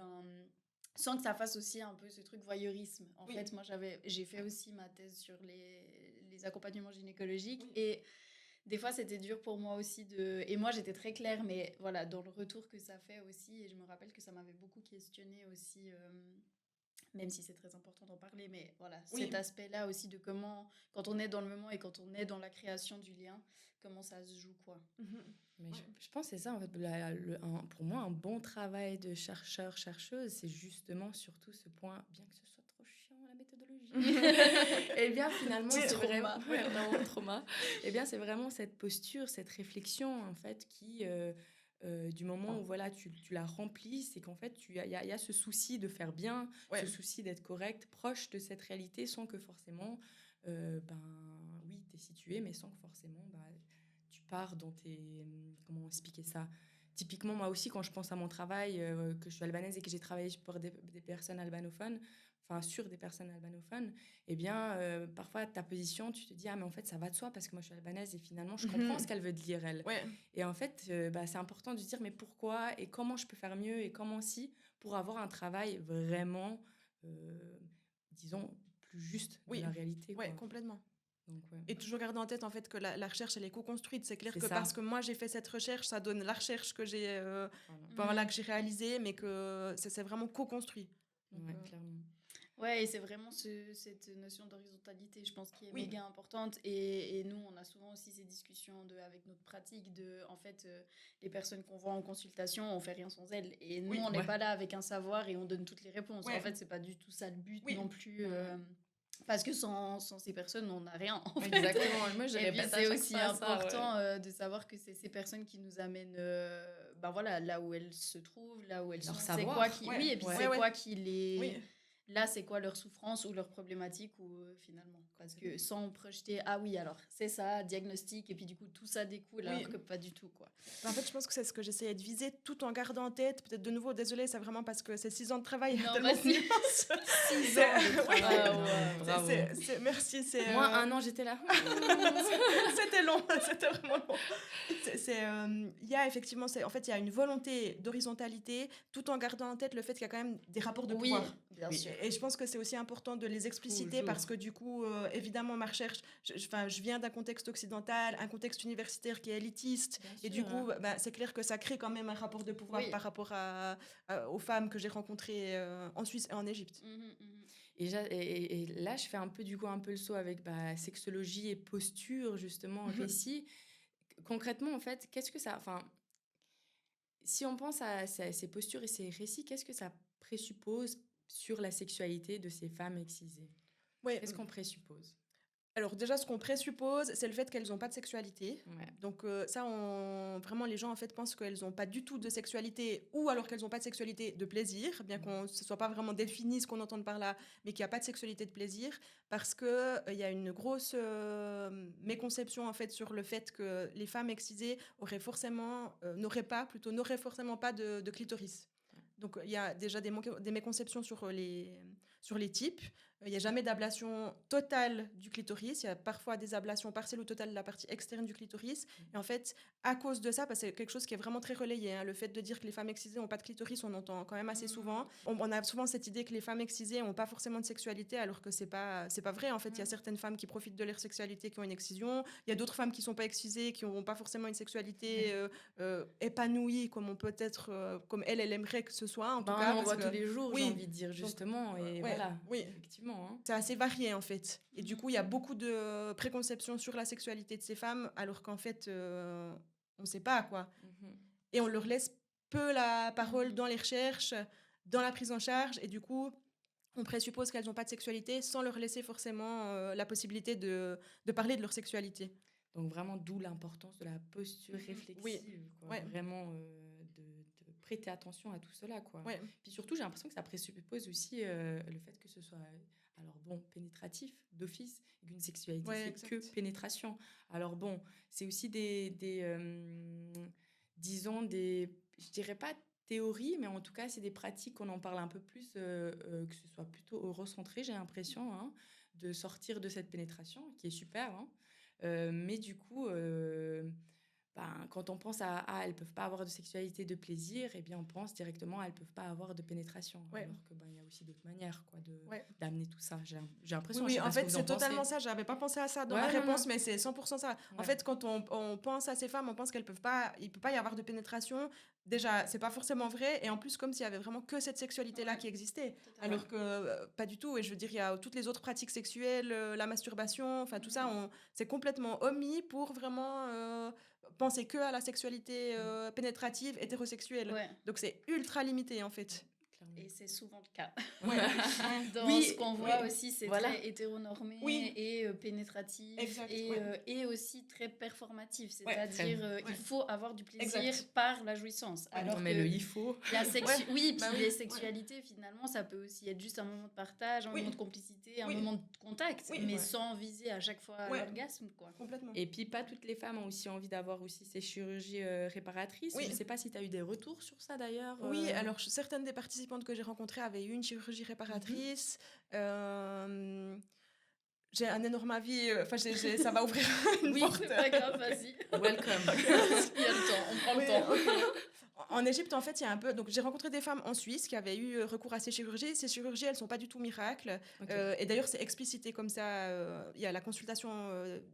sans que ça fasse aussi un peu ce truc voyeurisme. En fait, moi, j'ai fait aussi ma thèse sur les accompagnements gynécologiques. Et des fois, c'était dur pour moi aussi Et moi, j'étais très claire, mais voilà, dans le retour que ça fait aussi. Et je me rappelle que ça m'avait beaucoup questionnée aussi... même si c'est très important d'en parler, mais voilà, cet aspect-là aussi de comment, quand on est dans le moment et quand on est dans la création du lien, comment ça se joue, quoi. Mais je pense que c'est ça, en fait, pour moi, un bon travail de chercheur, chercheuse, c'est justement surtout ce point, bien que ce soit trop chiant, la méthodologie. Et bien, finalement, c'est vraiment... trauma. Et bien, c'est vraiment cette posture, cette réflexion, en fait, qui... du moment où tu la remplis, c'est qu'en fait il y a ce souci de faire bien, ce souci d'être correct, proche de cette réalité, sans que forcément t'es situé, mais sans que forcément tu pars dans comment expliquer ça. Typiquement, moi aussi, quand je pense à mon travail, que je suis albanaise et que j'ai travaillé pour des personnes albanophones, enfin sur des personnes albanophones, eh bien, parfois, ta position, tu te dis, ah, mais en fait, ça va de soi parce que moi, je suis albanaise et finalement, je comprends ce qu'elle veut dire, elle. Et en fait, c'est important de se dire, mais pourquoi et comment je peux faire mieux et comment si, pour avoir un travail vraiment, disons, plus juste Oui. de la réalité. Ouais, quoi. complètement. Donc, ouais. Et toujours garder en tête en fait que la recherche elle est co-construite. C'est clair C'est que ça. parce que moi j'ai fait cette recherche, ça donne la recherche que j'ai Voilà. voilà, que j'ai réalisée, mais que c'est vraiment co-construit. Donc, Ouais, clairement. Ouais, et c'est vraiment cette notion d'horizontalité, je pense, qui est Oui. méga importante. Et nous, on a souvent aussi ces discussions avec notre pratique en fait, les personnes qu'on voit en consultation, on fait rien sans elles. Et nous, Oui, on n'est ouais. pas là avec un savoir et on donne toutes les réponses. Ouais. En fait, c'est pas du tout ça le but Oui. non plus. Mhm. Parce que sans ces personnes, on n'a rien, en fait. Exactement. Moi, je Et puis répète à c'est chaque aussi fois ça, important ouais. de savoir que c'est ces personnes qui nous amènent ben voilà, là où elles se trouvent, là où elles Leur sont. savoir, C'est quoi qui... ouais. Oui, et puis Ouais. c'est Ouais, quoi qui les... Oui. Là, c'est quoi leur souffrance ou leur problématique ou finalement. Parce que sans projeter, ah oui, alors c'est ça, diagnostic, et puis du coup tout ça découle, Oui. alors que pas du tout, quoi. En fait, je pense que c'est ce que j'essayais de viser tout en gardant en tête. Peut-être de nouveau, désolée, c'est vraiment parce que c'est 6 ans de travail. Non, tellement vas-y. de nuances. 6 ans de Ouais. travail. Ah, ouais, Wow. bravo. Merci. C'est, Moi, 1 an, j'étais là. c'était long, c'était vraiment long. Il y a effectivement, en fait, il y a une volonté d'horizontalité tout en gardant en tête le fait qu'il y a quand même des rapports de Oui, pouvoir. bien Oui. sûr. Et je pense que c'est aussi important de les expliciter Toujours. parce que du coup, évidemment, ma recherche, je viens d'un contexte occidental, un contexte universitaire qui est élitiste. Bien Et sûr, du coup, bah, c'est clair que ça crée quand même un rapport de pouvoir Oui. par rapport aux femmes que j'ai rencontrées en Suisse et en Égypte. Et là, je fais un peu le saut avec sexologie et posture, justement, récit. Concrètement, en fait, qu'est-ce que ça... Enfin, si on pense à ces postures et ces récits, qu'est-ce que ça présuppose sur la sexualité de ces femmes excisées? Ouais. Qu'est-ce qu'on présuppose? Alors déjà, ce qu'on présuppose, c'est le fait qu'elles n'ont pas de sexualité. Ouais. Donc ça, vraiment, les gens en fait pensent qu'elles n'ont pas du tout de sexualité ou alors qu'elles n'ont pas de sexualité de plaisir, bien qu'on ne soit pas vraiment défini ce qu'on entend par là, mais qu'il n'y a pas de sexualité de plaisir, parce qu'il y a une grosse méconception en fait sur le fait que les femmes excisées n'auraient forcément pas de clitoris. Donc il y a déjà des méconceptions sur les types. Il n'y a jamais d'ablation totale du clitoris. Il y a parfois des ablations partielles ou totales de la partie externe du clitoris. Et en fait, à cause de ça, parce que c'est quelque chose qui est vraiment très relayé, hein, le fait de dire que les femmes excisées n'ont pas de clitoris, on entend quand même assez souvent. On a souvent cette idée que les femmes excisées n'ont pas forcément de sexualité, alors que c'est pas vrai. En fait, il y a certaines femmes qui profitent de leur sexualité, qui ont une excision. Il y a d'autres femmes qui ne sont pas excisées, qui n'ont pas forcément une sexualité épanouie, comme on peut être, comme elle aimerait que ce soit. En tout cas, on en parce voit que- tous les jours, Oui. j'ai envie de dire, justement. Et ouais, voilà, oui. effectivement. Hein. C'est assez varié en fait. Et du coup, il y a beaucoup de préconceptions sur la sexualité de ces femmes, alors qu'en fait, on ne sait pas quoi. Et on leur laisse peu la parole dans les recherches, dans la prise en charge. Et du coup, on présuppose qu'elles n'ont pas de sexualité sans leur laisser forcément la possibilité de parler de leur sexualité. Donc vraiment, d'où l'importance de la posture réflexive. Oui. Quoi. Ouais. Vraiment, de prêter attention à tout cela. Quoi. Ouais. Puis surtout, j'ai l'impression que ça présuppose aussi le fait que ce soit... Alors bon, pénétratif d'office, et qu'une sexualité, Ouais, c'est que exact. pénétration. Alors bon, c'est aussi disons, je dirais pas théories, mais en tout cas, c'est des pratiques qu'on en parle un peu plus, que ce soit plutôt eurocentré, j'ai l'impression, hein, de sortir de cette pénétration, qui est super. Hein. Mais du coup... quand on pense à elles peuvent pas avoir de sexualité de plaisir, eh bien on pense directement elles peuvent pas avoir de pénétration. Ouais. Alors que il y a aussi d'autres manières quoi Ouais. d'amener tout ça. J'ai l'impression. Oui, je sais pas en ce que fait, vous en c'est totalement pensez. ça. J'avais pas pensé à ça dans Ouais, ma non, réponse, non. mais c'est 100% ça. En Ouais. fait, quand on pense à ces femmes, on pense qu'elles peuvent pas, il peut pas y avoir de pénétration. Déjà, c'est pas forcément vrai. Et en plus, comme s'il y avait vraiment que cette sexualité-là qui existait. Totalement. Alors que pas du tout. Et je veux dire, il y a toutes les autres pratiques sexuelles, la masturbation, enfin tout ça, c'est complètement omis pour vraiment penser que à la sexualité pénétrative hétérosexuelle. Ouais. Donc c'est ultra limité en fait. Clairement. Et c'est souvent le cas. Ouais. Dans Oui, ce qu'on voit oui. aussi, c'est Voilà. très hétéronormé Oui. et pénétratif Exact, et aussi très performatif. Ouais, C'est-à-dire, très. il faut avoir du plaisir Exact. par la jouissance. Alors Non, mais que il faut. la oui, puis Bah oui. les sexualités, finalement, ça peut aussi être juste un moment de partage, un Oui. moment de complicité, un Oui. moment de contact, Oui. mais Ouais. sans viser à chaque fois Ouais. l'orgasme, quoi. Complètement. Et puis pas toutes les femmes ont aussi envie d'avoir aussi ces chirurgies réparatrices. Oui. Je sais pas si tu as eu des retours sur ça d'ailleurs. Oui, alors certaines des participantes que j'ai rencontrées avaient eu une chirurgie réparatrice. J'ai un énorme avis, ça va ouvrir une Oui, porte. c'est pas grave, vas-y. Welcome. Il y a le temps, on prend le Oui, temps. ok. En Égypte, en fait, il y a un peu. Donc, j'ai rencontré des femmes en Suisse qui avaient eu recours à ces chirurgies. Ces chirurgies, elles sont pas du tout miracles. Ok. Et d'ailleurs, c'est explicité comme ça. Il y a la consultation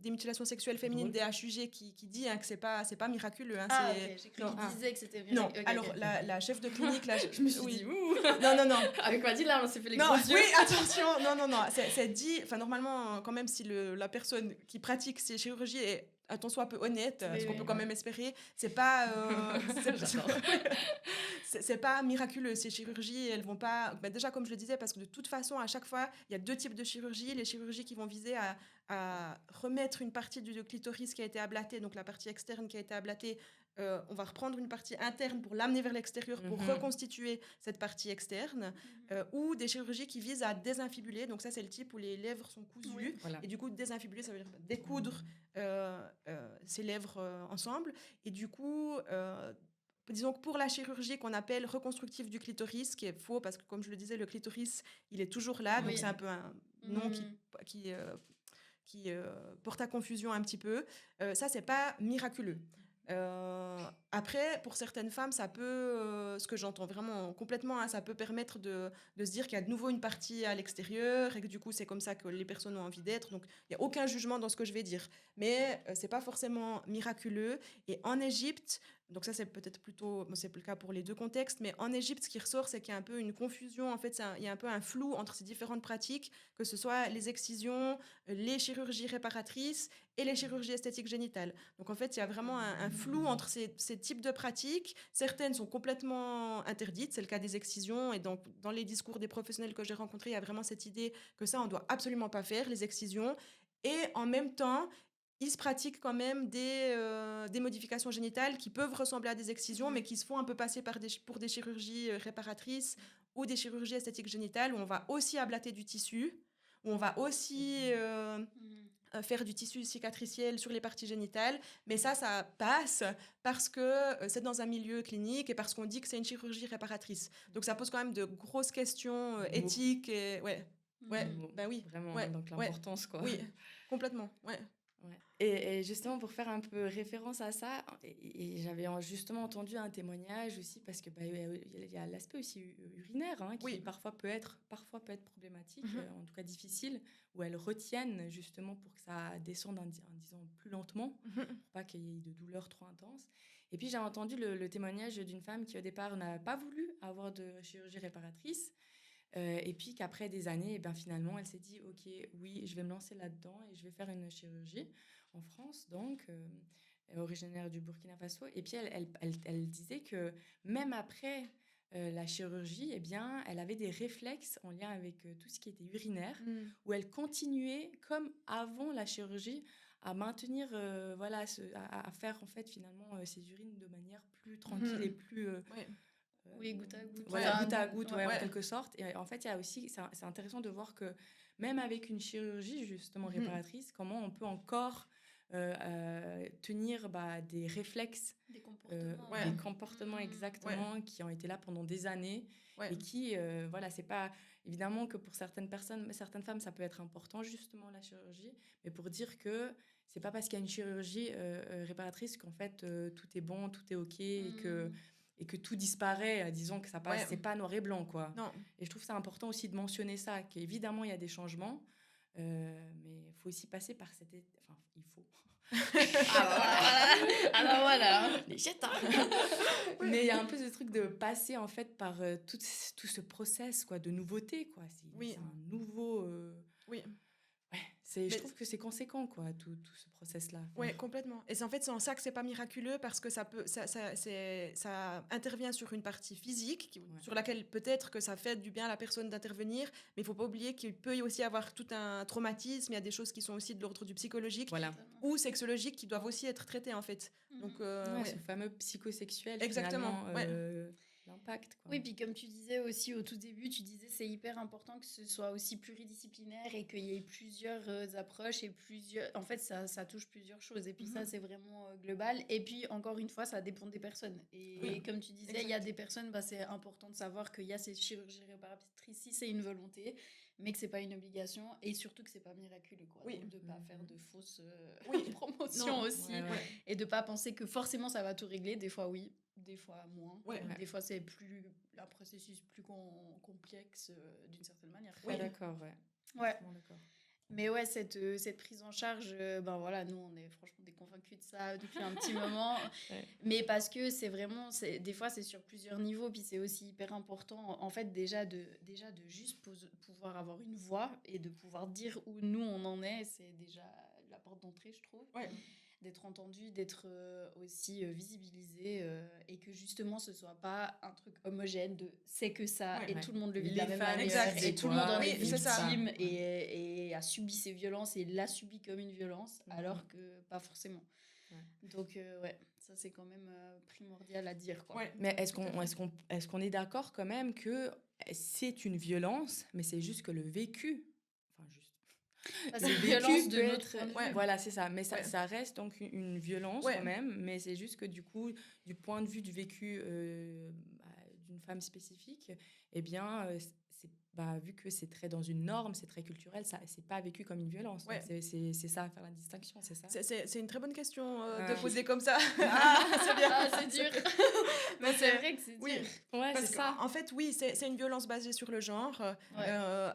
des mutilations sexuelles féminines Drôle. DHUG qui dit hein, que c'est pas miraculeux. Hein, Ah, c'est... ok, j'ai cru non, qu'il disait que c'était Non, miraculeux. Ok, alors ok. la chef de clinique, là, Je me suis oui. dit, ouh. Non. Avec Maddy, là, on s'est fait les Non, gros yeux. oui, attention, non. C'est dit, enfin, normalement, quand même, si la personne qui pratique ces chirurgies est un tant soit peu honnête, Oui, ce qu'on oui. peut quand même espérer, c'est pas. J'adore. C'est pas miraculeux, ces chirurgies, elles vont pas. Ben déjà, comme je le disais, parce que de toute façon, à chaque fois, il y a 2 types de chirurgies. Les chirurgies qui vont viser à remettre une partie du clitoris qui a été ablatée, donc la partie externe qui a été ablatée. On va reprendre une partie interne pour l'amener vers l'extérieur pour reconstituer cette partie externe, ou des chirurgies qui visent à désinfibuler. Donc ça, c'est le type où les lèvres sont cousues. Oui. Voilà. Et du coup, désinfibuler, ça veut dire découdre ces lèvres ensemble. Et du coup, disons que pour la chirurgie qu'on appelle reconstructive du clitoris, ce qui est faux parce que, comme je le disais, le clitoris, il est toujours là. Donc Oui. c'est un peu un nom qui porte à confusion un petit peu. Ça, c'est pas miraculeux. Après, pour certaines femmes, ça peut, ce que j'entends vraiment complètement, hein, ça peut permettre de se dire qu'il y a de nouveau une partie à l'extérieur et que du coup, c'est comme ça que les personnes ont envie d'être. Donc, il n'y a aucun jugement dans ce que je vais dire. Mais c'est pas forcément miraculeux. Et en Égypte, donc ça, c'est peut-être plutôt, bon, c'est le cas pour les 2 contextes, mais en Égypte, ce qui ressort, c'est qu'il y a un peu une confusion. En fait, il y a un peu un flou entre ces différentes pratiques, que ce soit les excisions, les chirurgies réparatrices et les chirurgies esthétiques génitales. Donc, en fait, il y a vraiment un flou entre ces types de pratiques. Certaines sont complètement interdites, c'est le cas des excisions. Et donc, dans les discours des professionnels que j'ai rencontrés, il y a vraiment cette idée que ça, on ne doit absolument pas faire, les excisions. Et en même temps, il se pratique quand même des modifications génitales qui peuvent ressembler à des excisions, mais qui se font un peu passer pour des chirurgies réparatrices ou des chirurgies esthétiques génitales, où on va aussi ablater du tissu, où on va aussi faire du tissu cicatriciel sur les parties génitales. Mais ça passe parce que c'est dans un milieu clinique et parce qu'on dit que c'est une chirurgie réparatrice. Donc ça pose quand même de grosses questions éthiques. Et, ouais, ben oui. Vraiment, Ouais, donc ouais. l'importance, quoi. Oui, complètement, ouais. Ouais. Et justement, pour faire un peu référence à ça, et j'avais justement entendu un témoignage aussi, parce que il y a l'aspect aussi urinaire, hein, qui Oui. parfois peut être problématique, Mhm. en tout cas difficile, où elles retiennent justement pour que ça descende en disant plus lentement, Mhm. pour pas qu'il y ait de douleurs trop intenses. Et puis j'ai entendu le témoignage d'une femme qui au départ n'a pas voulu avoir de chirurgie réparatrice, et puis qu'après des années, finalement, elle s'est dit, ok, oui, je vais me lancer là-dedans et je vais faire une chirurgie en France, donc originaire du Burkina Faso. Et puis elle disait que même après la chirurgie, elle avait des réflexes en lien avec tout ce qui était urinaire, où elle continuait, comme avant la chirurgie, à maintenir, à faire en fait finalement ses urines de manière plus tranquille et plus... Ouais. Oui, goutte à goutte. Voilà, Enfin, goutte à goutte, ouais. en quelque sorte. Et en fait, il y a aussi, c'est intéressant de voir que même avec une chirurgie justement réparatrice, comment on peut encore tenir des réflexes, Des comportements. des comportements exactement qui ont été là pendant des années et qui, c'est pas évidemment que pour certaines femmes, ça peut être important justement la chirurgie, mais pour dire que c'est pas parce qu'il y a une chirurgie réparatrice qu'en fait tout est bon, tout est ok et que tout disparaît, disons que ça passe, c'est pas noir et blanc, quoi. Non. Et je trouve ça important aussi de mentionner ça, qu'évidemment, il y a des changements, mais il faut aussi passer par cette... Enfin, il faut. Alors voilà. Les jettes, hein. Mais il y a un peu ce truc de passer, en fait, par tout ce process, quoi, de nouveauté, quoi. C'est un nouveau... Oui. Ouais, je trouve que c'est conséquent, quoi, tout ce process-là. Oui, complètement. Et c'est en fait, c'est en ça que c'est pas miraculeux, parce que ça intervient sur une partie physique, sur laquelle peut-être que ça fait du bien à la personne d'intervenir, mais il faut pas oublier qu'il peut aussi avoir tout un traumatisme, il y a des choses qui sont aussi de l'ordre du psychologique ou sexologique qui doivent aussi être traitées, en fait. Donc, ce fameux psychosexuel, exactement, l'impact, quoi. Oui, puis comme tu disais aussi au tout début, tu disais c'est hyper important que ce soit aussi pluridisciplinaire et qu'il y ait plusieurs approches et en fait ça touche plusieurs choses et puis ça c'est vraiment global et puis encore une fois ça dépend des personnes et comme tu disais il y a des personnes c'est important de savoir qu'il y a ces chirurgies réparatrices si c'est une volonté, mais que c'est pas une obligation et surtout que c'est pas miraculeux, quoi. Oui. Donc de pas faire de fausses Oui. promotions Non. aussi Ouais, ouais. et de pas penser que forcément ça va tout régler. Des fois oui, des fois moins. Ouais. Des fois c'est plus un processus plus complexe d'une certaine manière. Très d'accord, ouais. Ouais. Entièrement d'accord. Mais ouais, cette prise en charge, ben voilà, nous, on est franchement des convaincus de ça depuis un petit moment. Ouais. Mais parce que c'est vraiment, des fois, c'est sur plusieurs niveaux. Puis c'est aussi hyper important, en fait, déjà de juste pouvoir avoir une voix et de pouvoir dire où nous, on en est. C'est déjà la porte d'entrée, je trouve. Ouais. D'être entendu, d'être aussi visibilisé et que justement ce soit pas un truc homogène de c'est que ça Ouais. et Ouais. tout le monde le vit de Les la même femmes, manière exact. et tout le monde en Oui, est c'est ça. victime Ouais. et a subi ces violences et l'a subi comme une violence Mhm. alors que pas forcément. Ouais. Donc ouais, ça c'est quand même primordial à dire quoi. Ouais. Mais Tout à fait. est-ce qu'on est d'accord quand même que c'est une violence, mais c'est juste que le vécu, enfin juste, Bah, le c'est une vécu violence de peut notre être, point de vue. ouais. voilà, c'est ça, mais Ouais. ça reste donc une violence Ouais. quand même, mais c'est juste que du coup, du point de vue du vécu d'une femme spécifique, eh bien, vu que c'est très dans une norme, c'est très culturel, ça, c'est pas vécu comme une violence. Ouais. Donc c'est ça, faire la distinction, c'est ça. C'est une très bonne question de Ouais. poser comme ça. Ah, c'est bien. Ah, c'est dur. Mais C'est vrai que c'est Oui. dur. Ouais, Parce c'est que, ça. en fait, oui, c'est une violence basée sur le genre. Ouais.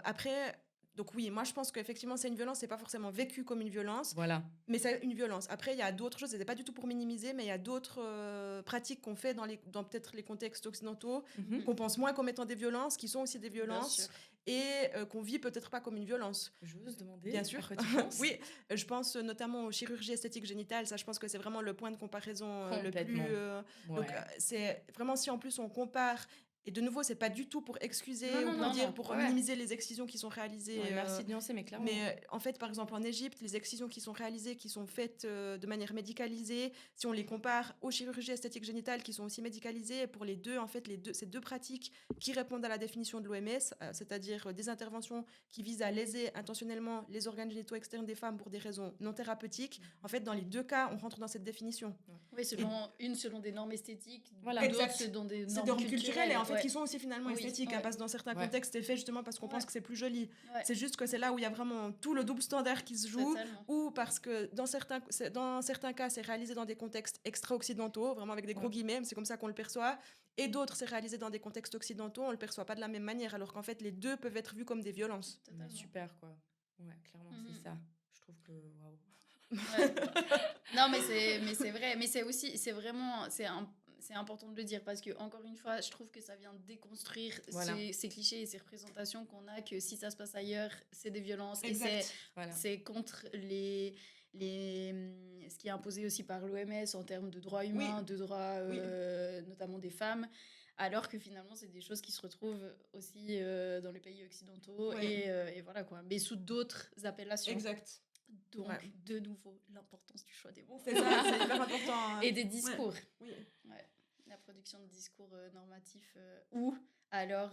Après, donc oui, moi je pense qu'effectivement c'est une violence, c'est pas forcément vécu comme une violence, Voilà. mais c'est une violence. Après, il y a d'autres choses, c'est pas du tout pour minimiser, mais il y a d'autres pratiques qu'on fait dans peut-être les contextes occidentaux, Mhm. qu'on pense moins comme étant des violences, qui sont aussi des Bien violences, sûr. et qu'on vit peut-être pas comme une violence. J'ose demander. Bien à sûr. quoi tu penses. Oui, je pense notamment aux chirurgies esthétiques génitales. Ça, je pense que c'est vraiment le point de comparaison le plus. Complètement. Donc, Ouais. c'est vraiment si en plus on compare. Et de nouveau, c'est pas du tout pour excuser Non, ou non, pour non, dire, non. pour Ouais. minimiser les excisions qui sont réalisées. Ouais, merci de nuancer, mais clairement. Mais en fait, par exemple, en Égypte, les excisions qui sont réalisées, qui sont faites de manière médicalisée, si on les compare aux chirurgies esthétiques génitales qui sont aussi médicalisées, pour les deux, en fait, ces deux pratiques qui répondent à la définition de l'OMS, c'est-à-dire des interventions qui visent à léser intentionnellement les organes génitaux externes des femmes pour des raisons non thérapeutiques, en fait, dans les deux cas, on rentre dans cette définition. Oui, selon des normes esthétiques, Voilà. d'autres Exact. selon des C'est normes normes culturelles et en fait ouais. qui sont aussi finalement Oui, esthétiques, ouais. parce que dans certains Ouais. contextes c'est fait justement parce qu'on Ouais. pense que c'est plus joli. Ouais. C'est juste que c'est là où il y a vraiment tout le double standard qui se joue, Totalement. ou parce que dans certains cas c'est réalisé dans des contextes extra-occidentaux, vraiment avec des gros Ouais. guillemets, c'est comme ça qu'on le perçoit, et d'autres c'est réalisé dans des contextes occidentaux, on le perçoit pas de la même manière, alors qu'en fait les deux peuvent être vus comme des violences. Mais Totalement. super, quoi. Ouais, clairement, Mhm. c'est ça. Je trouve que, waouh. Ouais. Non, mais c'est vrai. Mais c'est aussi, c'est vraiment, c'est important de le dire parce que, encore une fois, je trouve que ça vient déconstruire Voilà. ces clichés et ces représentations qu'on a que si ça se passe ailleurs, c'est des violences. Exact. Et Voilà. c'est contre ce qui est imposé aussi par l'OMS en termes de droits humains, de droits notamment des femmes. Alors que finalement, c'est des choses qui se retrouvent aussi dans les pays occidentaux et voilà quoi. Mais sous d'autres appellations. Exact. Donc, Ouais. de nouveau, l'importance du choix des mots. C'est ça, c'est hyper important. Hein. Et des discours. Oui. Ouais. La production de discours normatifs ou alors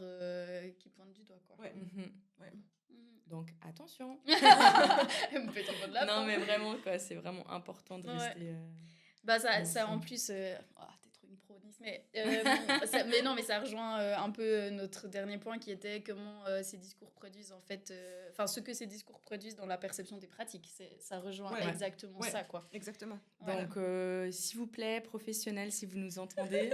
qui pointent du doigt. Quoi. Ouais. Mhm. Mhm. Donc, attention. Petit mot de la Non, fin. mais vraiment, quoi, c'est vraiment important de Ouais. rester. Bah ça Merci. en plus t'es trop une pro Nice mais mais non mais ça rejoint un peu notre dernier point qui était comment ces discours produisent en fait enfin ce que ces discours produisent dans la perception des pratiques, ça rejoint Ouais. exactement Ouais. ça quoi. Exactement. Voilà. Donc, s'il vous plaît, professionnels, si vous nous entendez,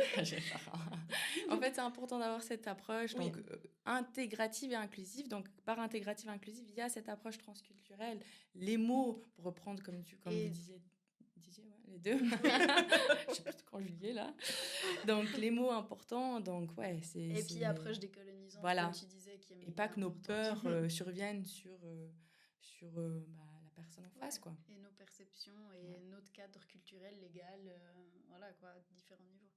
en fait, c'est important d'avoir cette approche Oui. donc, intégrative et inclusive. Donc, par intégrative et inclusive, il y a cette approche transculturelle. Les mots, pour reprendre comme Et- vous disiez ouais, les deux. Je sais plus quand Juliet là. Donc, les mots importants. Donc, ouais, c'est. Et puis approche décolonisante Voilà. comme tu disais qui est Et pas que nos importante. peurs surviennent sur la personne en face, quoi. Et nos perceptions et notre cadre culturel, légal, voilà quoi, différents niveaux.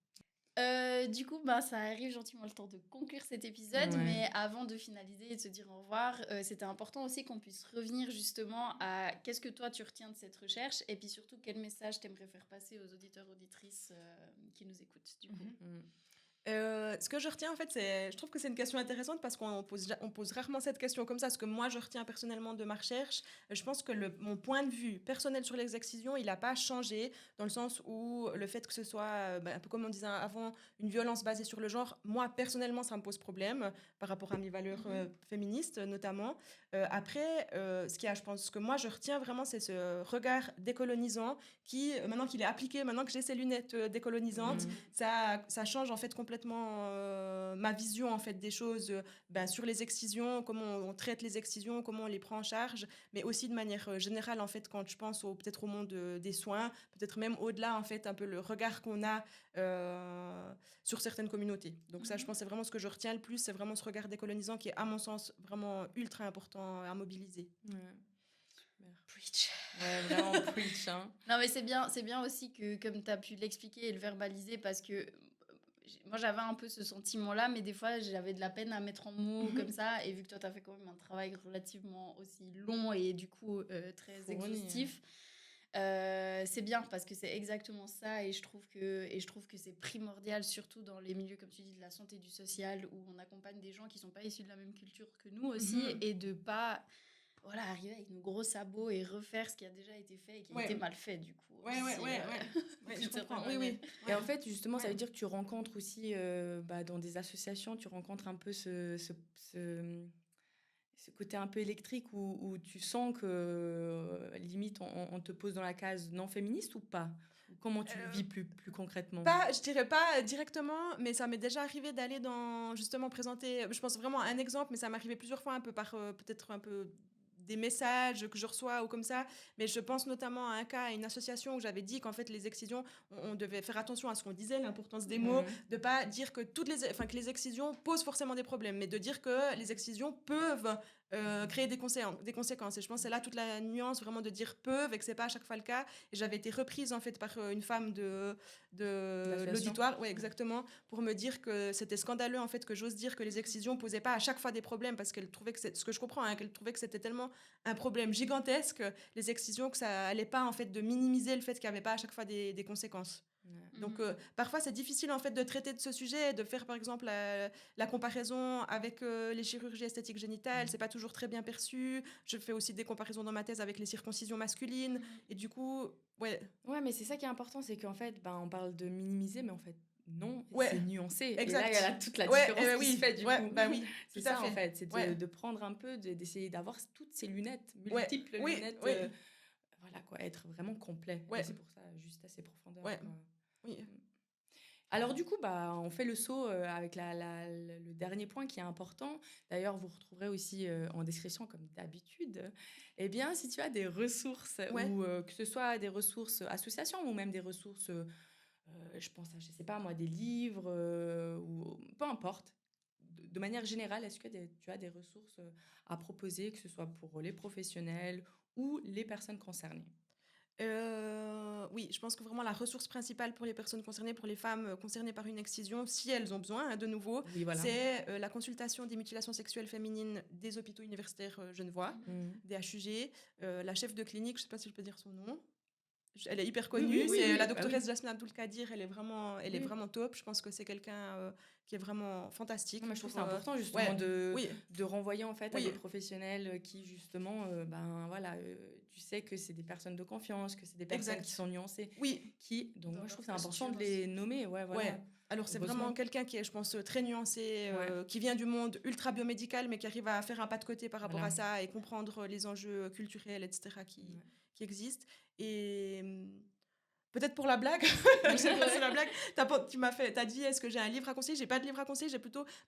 Du coup, ça arrive gentiment le temps de conclure cet épisode, Ouais. mais avant de finaliser et de se dire au revoir, c'était important aussi qu'on puisse revenir justement à qu'est-ce que toi tu retiens de cette recherche et puis surtout quel message t'aimerais faire passer aux auditeurs, auditrices qui nous écoutent du coup. Mm. Ce que je retiens, en fait, je trouve que c'est une question intéressante parce on pose rarement cette question comme ça. Ce que moi, je retiens personnellement de ma recherche, je pense que mon point de vue personnel sur les excisions, il n'a pas changé dans le sens où le fait que ce soit, un peu comme on disait avant, une violence basée sur le genre, moi, personnellement, ça me pose problème par rapport à mes valeurs féministes, notamment. Après, je pense, ce que moi, je retiens vraiment, c'est ce regard décolonisant qui, maintenant qu'il est appliqué, maintenant que j'ai ces lunettes décolonisantes, ça change en fait complètement ma vision en fait des choses sur les excisions, comment on traite les excisions, comment on les prend en charge, mais aussi de manière générale en fait quand je pense peut-être au monde des soins, peut-être même au-delà en fait un peu le regard qu'on a sur certaines communautés. Donc ça, je pense, c'est vraiment ce que je retiens le plus, c'est vraiment ce regard décolonisant qui est à mon sens vraiment ultra important à mobiliser. Preach. Ouais, vraiment preach. Hein. Non, mais c'est bien aussi que, comme tu as pu l'expliquer et le verbaliser, parce que moi, j'avais un peu ce sentiment-là, mais des fois, j'avais de la peine à mettre en mots comme ça. Et vu que toi, tu as fait quand même un travail relativement aussi long et du coup très exhaustif, c'est bien parce que c'est exactement ça. Et je trouve que c'est primordial, surtout dans les milieux, comme tu dis, de la santé, du social, où on accompagne des gens qui ne sont pas issus de la même culture que nous aussi, et de pas... Voilà, arriver avec nos gros sabots et refaire ce qui a déjà été fait et qui a été mal fait, du coup. Ouais, je comprends. Oui. Et en fait, justement, ça veut dire que tu rencontres aussi, dans des associations, tu rencontres un peu ce côté un peu électrique où tu sens que, limite, on te pose dans la case non féministe ou pas ? Comment tu le vis plus concrètement ? Je dirais pas directement, mais ça m'est déjà arrivé d'aller justement présenter, je pense vraiment à un exemple, mais ça m'est arrivé plusieurs fois un peu par peut-être un peu des messages que je reçois ou comme ça, mais je pense notamment à un cas, à une association où j'avais dit qu'en fait les excisions, on devait faire attention à ce qu'on disait, l'importance des mots, de pas dire que que les excisions posent forcément des problèmes, mais de dire que les excisions peuvent créer des conséquences. Et je pense que c'est là toute la nuance vraiment de dire peuvent et que c'est pas à chaque fois le cas. Et j'avais été reprise en fait par une femme de l'auditoire, ouais, exactement, pour me dire que c'était scandaleux en fait que j'ose dire que les excisions posaient pas à chaque fois des problèmes parce qu'elle trouvait que c'est ce que je comprends, hein, qu'elle trouvait que c'était tellement un problème gigantesque les excisions que ça allait pas en fait de minimiser le fait qu'il y avait pas à chaque fois des conséquences. Donc parfois c'est difficile en fait de traiter de ce sujet, de faire par exemple la comparaison avec les chirurgies esthétiques génitales, c'est pas toujours très bien perçu. Je fais aussi des comparaisons dans ma thèse avec les circoncisions masculines et du coup ouais mais c'est ça qui est important, c'est qu'en fait on parle de minimiser, mais en fait non, c'est nuancé. Exact. Et là il y a toute la différence qui se fait du coup. C'est ça en fait, c'est de prendre un peu, d'essayer d'avoir toutes ces lunettes, multiples lunettes, voilà quoi, être vraiment complet. Et c'est pour ça juste assez profondeur. Oui. Alors du coup, on fait le saut avec le dernier point qui est important. D'ailleurs, vous retrouverez aussi en description, comme d'habitude, si tu as des ressources, ou que ce soit des ressources associations ou même des ressources, je pense à, je sais pas moi, des livres, ou peu importe. De manière générale, est-ce que tu as des ressources à proposer, que ce soit pour les professionnels ou les personnes concernées ? Oui, je pense que vraiment la ressource principale pour les personnes concernées, pour les femmes concernées par une excision, si elles ont besoin, de nouveau, c'est la consultation des mutilations sexuelles féminines des hôpitaux universitaires genevois, des HUG. La chef de clinique, je ne sais pas si je peux dire son nom, elle est hyper connue, c'est la doctoresse Jasmine Abdul-Kadir, elle est vraiment top. Je pense que c'est quelqu'un qui est vraiment fantastique. Moi, je trouve que c'est important justement de renvoyer en fait à des professionnels qui justement, tu sais que c'est des personnes de confiance, que c'est des personnes qui sont nuancées. Donc moi je trouve que c'est important de les nommer. Alors c'est vraiment quelqu'un qui est, je pense, très nuancé, qui vient du monde ultra biomédical, mais qui arrive à faire un pas de côté par rapport à ça et comprendre les enjeux culturels, etc. qui existent. Et peut-être pour la blague, je sais pas si la blague, t'as dit est-ce que j'ai un livre à conseiller ? J'ai pas de livre à conseiller,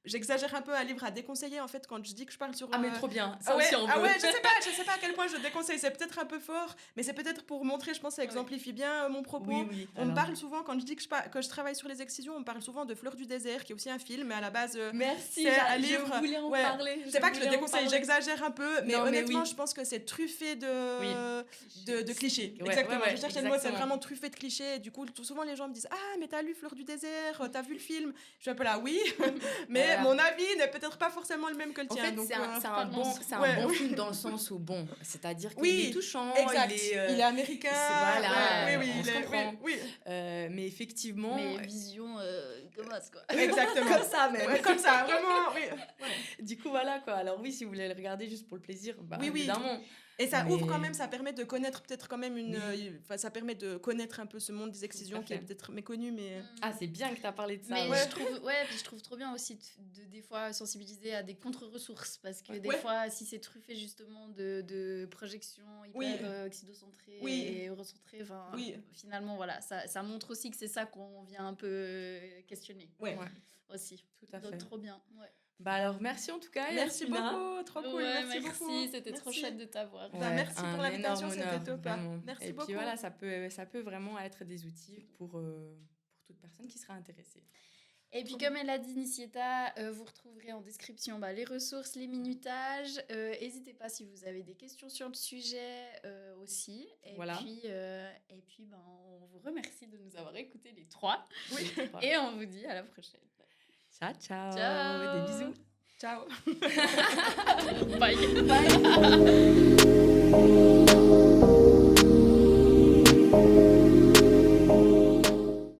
j'exagère un peu un livre à déconseiller en fait quand je dis que je parle sur... mais trop bien, ça aussi on veut. Je sais pas à quel point je déconseille, c'est peut-être un peu fort, mais c'est peut-être pour montrer, je pense ça exemplifie bien mon propos. On me parle souvent, quand je dis que je travaille sur les excisions, on me parle souvent de Fleurs du désert, qui est aussi un film, mais à la base c'est un livre. Je voulais en parler. C'est pas que je le déconseille, j'exagère un peu, mais honnêtement je pense que c'est truffé de clichés. Exactement, je cherche le mot, c'est vraiment truffé de cliché. Et du coup, souvent les gens me disent ah mais t'as lu Fleur du désert, t'as vu le film. Je suis un peu là oui, mais mon avis n'est peut-être pas forcément le même que le En tien. fait, donc, c'est un bon film dans le sens où bon, c'est-à-dire qu'il est touchant, exact. il est américain. Voilà, oui, on se comprend. oui. Mais effectivement, Mais vision gomasse, quoi. Exactement. comme ça même. Ouais, comme ça, vraiment. Oui. Du coup, voilà quoi. Alors oui, si vous voulez le regarder juste pour le plaisir, bah, Oui. évidemment. Et ça Mais- ouvre quand même, ça permet de connaître peut-être quand même Oui. ça permet de connaître un peu ce monde des excisions qui est fait. peut-être méconnu, mais... Ah, c'est bien que tu as parlé de ça. Mais ouais. je trouve trop bien aussi des fois sensibiliser à des contre-ressources parce que des Ouais. fois, si c'est truffé justement de projections hyper oxydocentrées Oui. et eurocentrées, Oui. finalement, voilà, ça montre aussi que c'est ça qu'on vient un peu questionner Ouais. aussi. Tout à Donc, fait. trop bien. Ouais. Bah alors, merci en tout cas. Merci Yasmina. beaucoup, trop cool, Ouais, merci beaucoup. c'était trop Merci. chouette de t'avoir. Bah, merci pour un l'invitation, énorme c'était honneur, top. vraiment. Merci Et beaucoup. puis voilà, ça peut vraiment être des outils pour toute personne qui sera intéressée. Et puis, comme elle a dit, Nicieta, vous retrouverez en description les ressources, les minutages. N'hésitez pas si vous avez des questions sur le sujet aussi. Et Voilà. puis on vous remercie de nous avoir écoutés les 3. Oui. Et on vous dit à la prochaine. Ciao, ciao. Ciao. Des bisous. Ciao. Bye. Bye.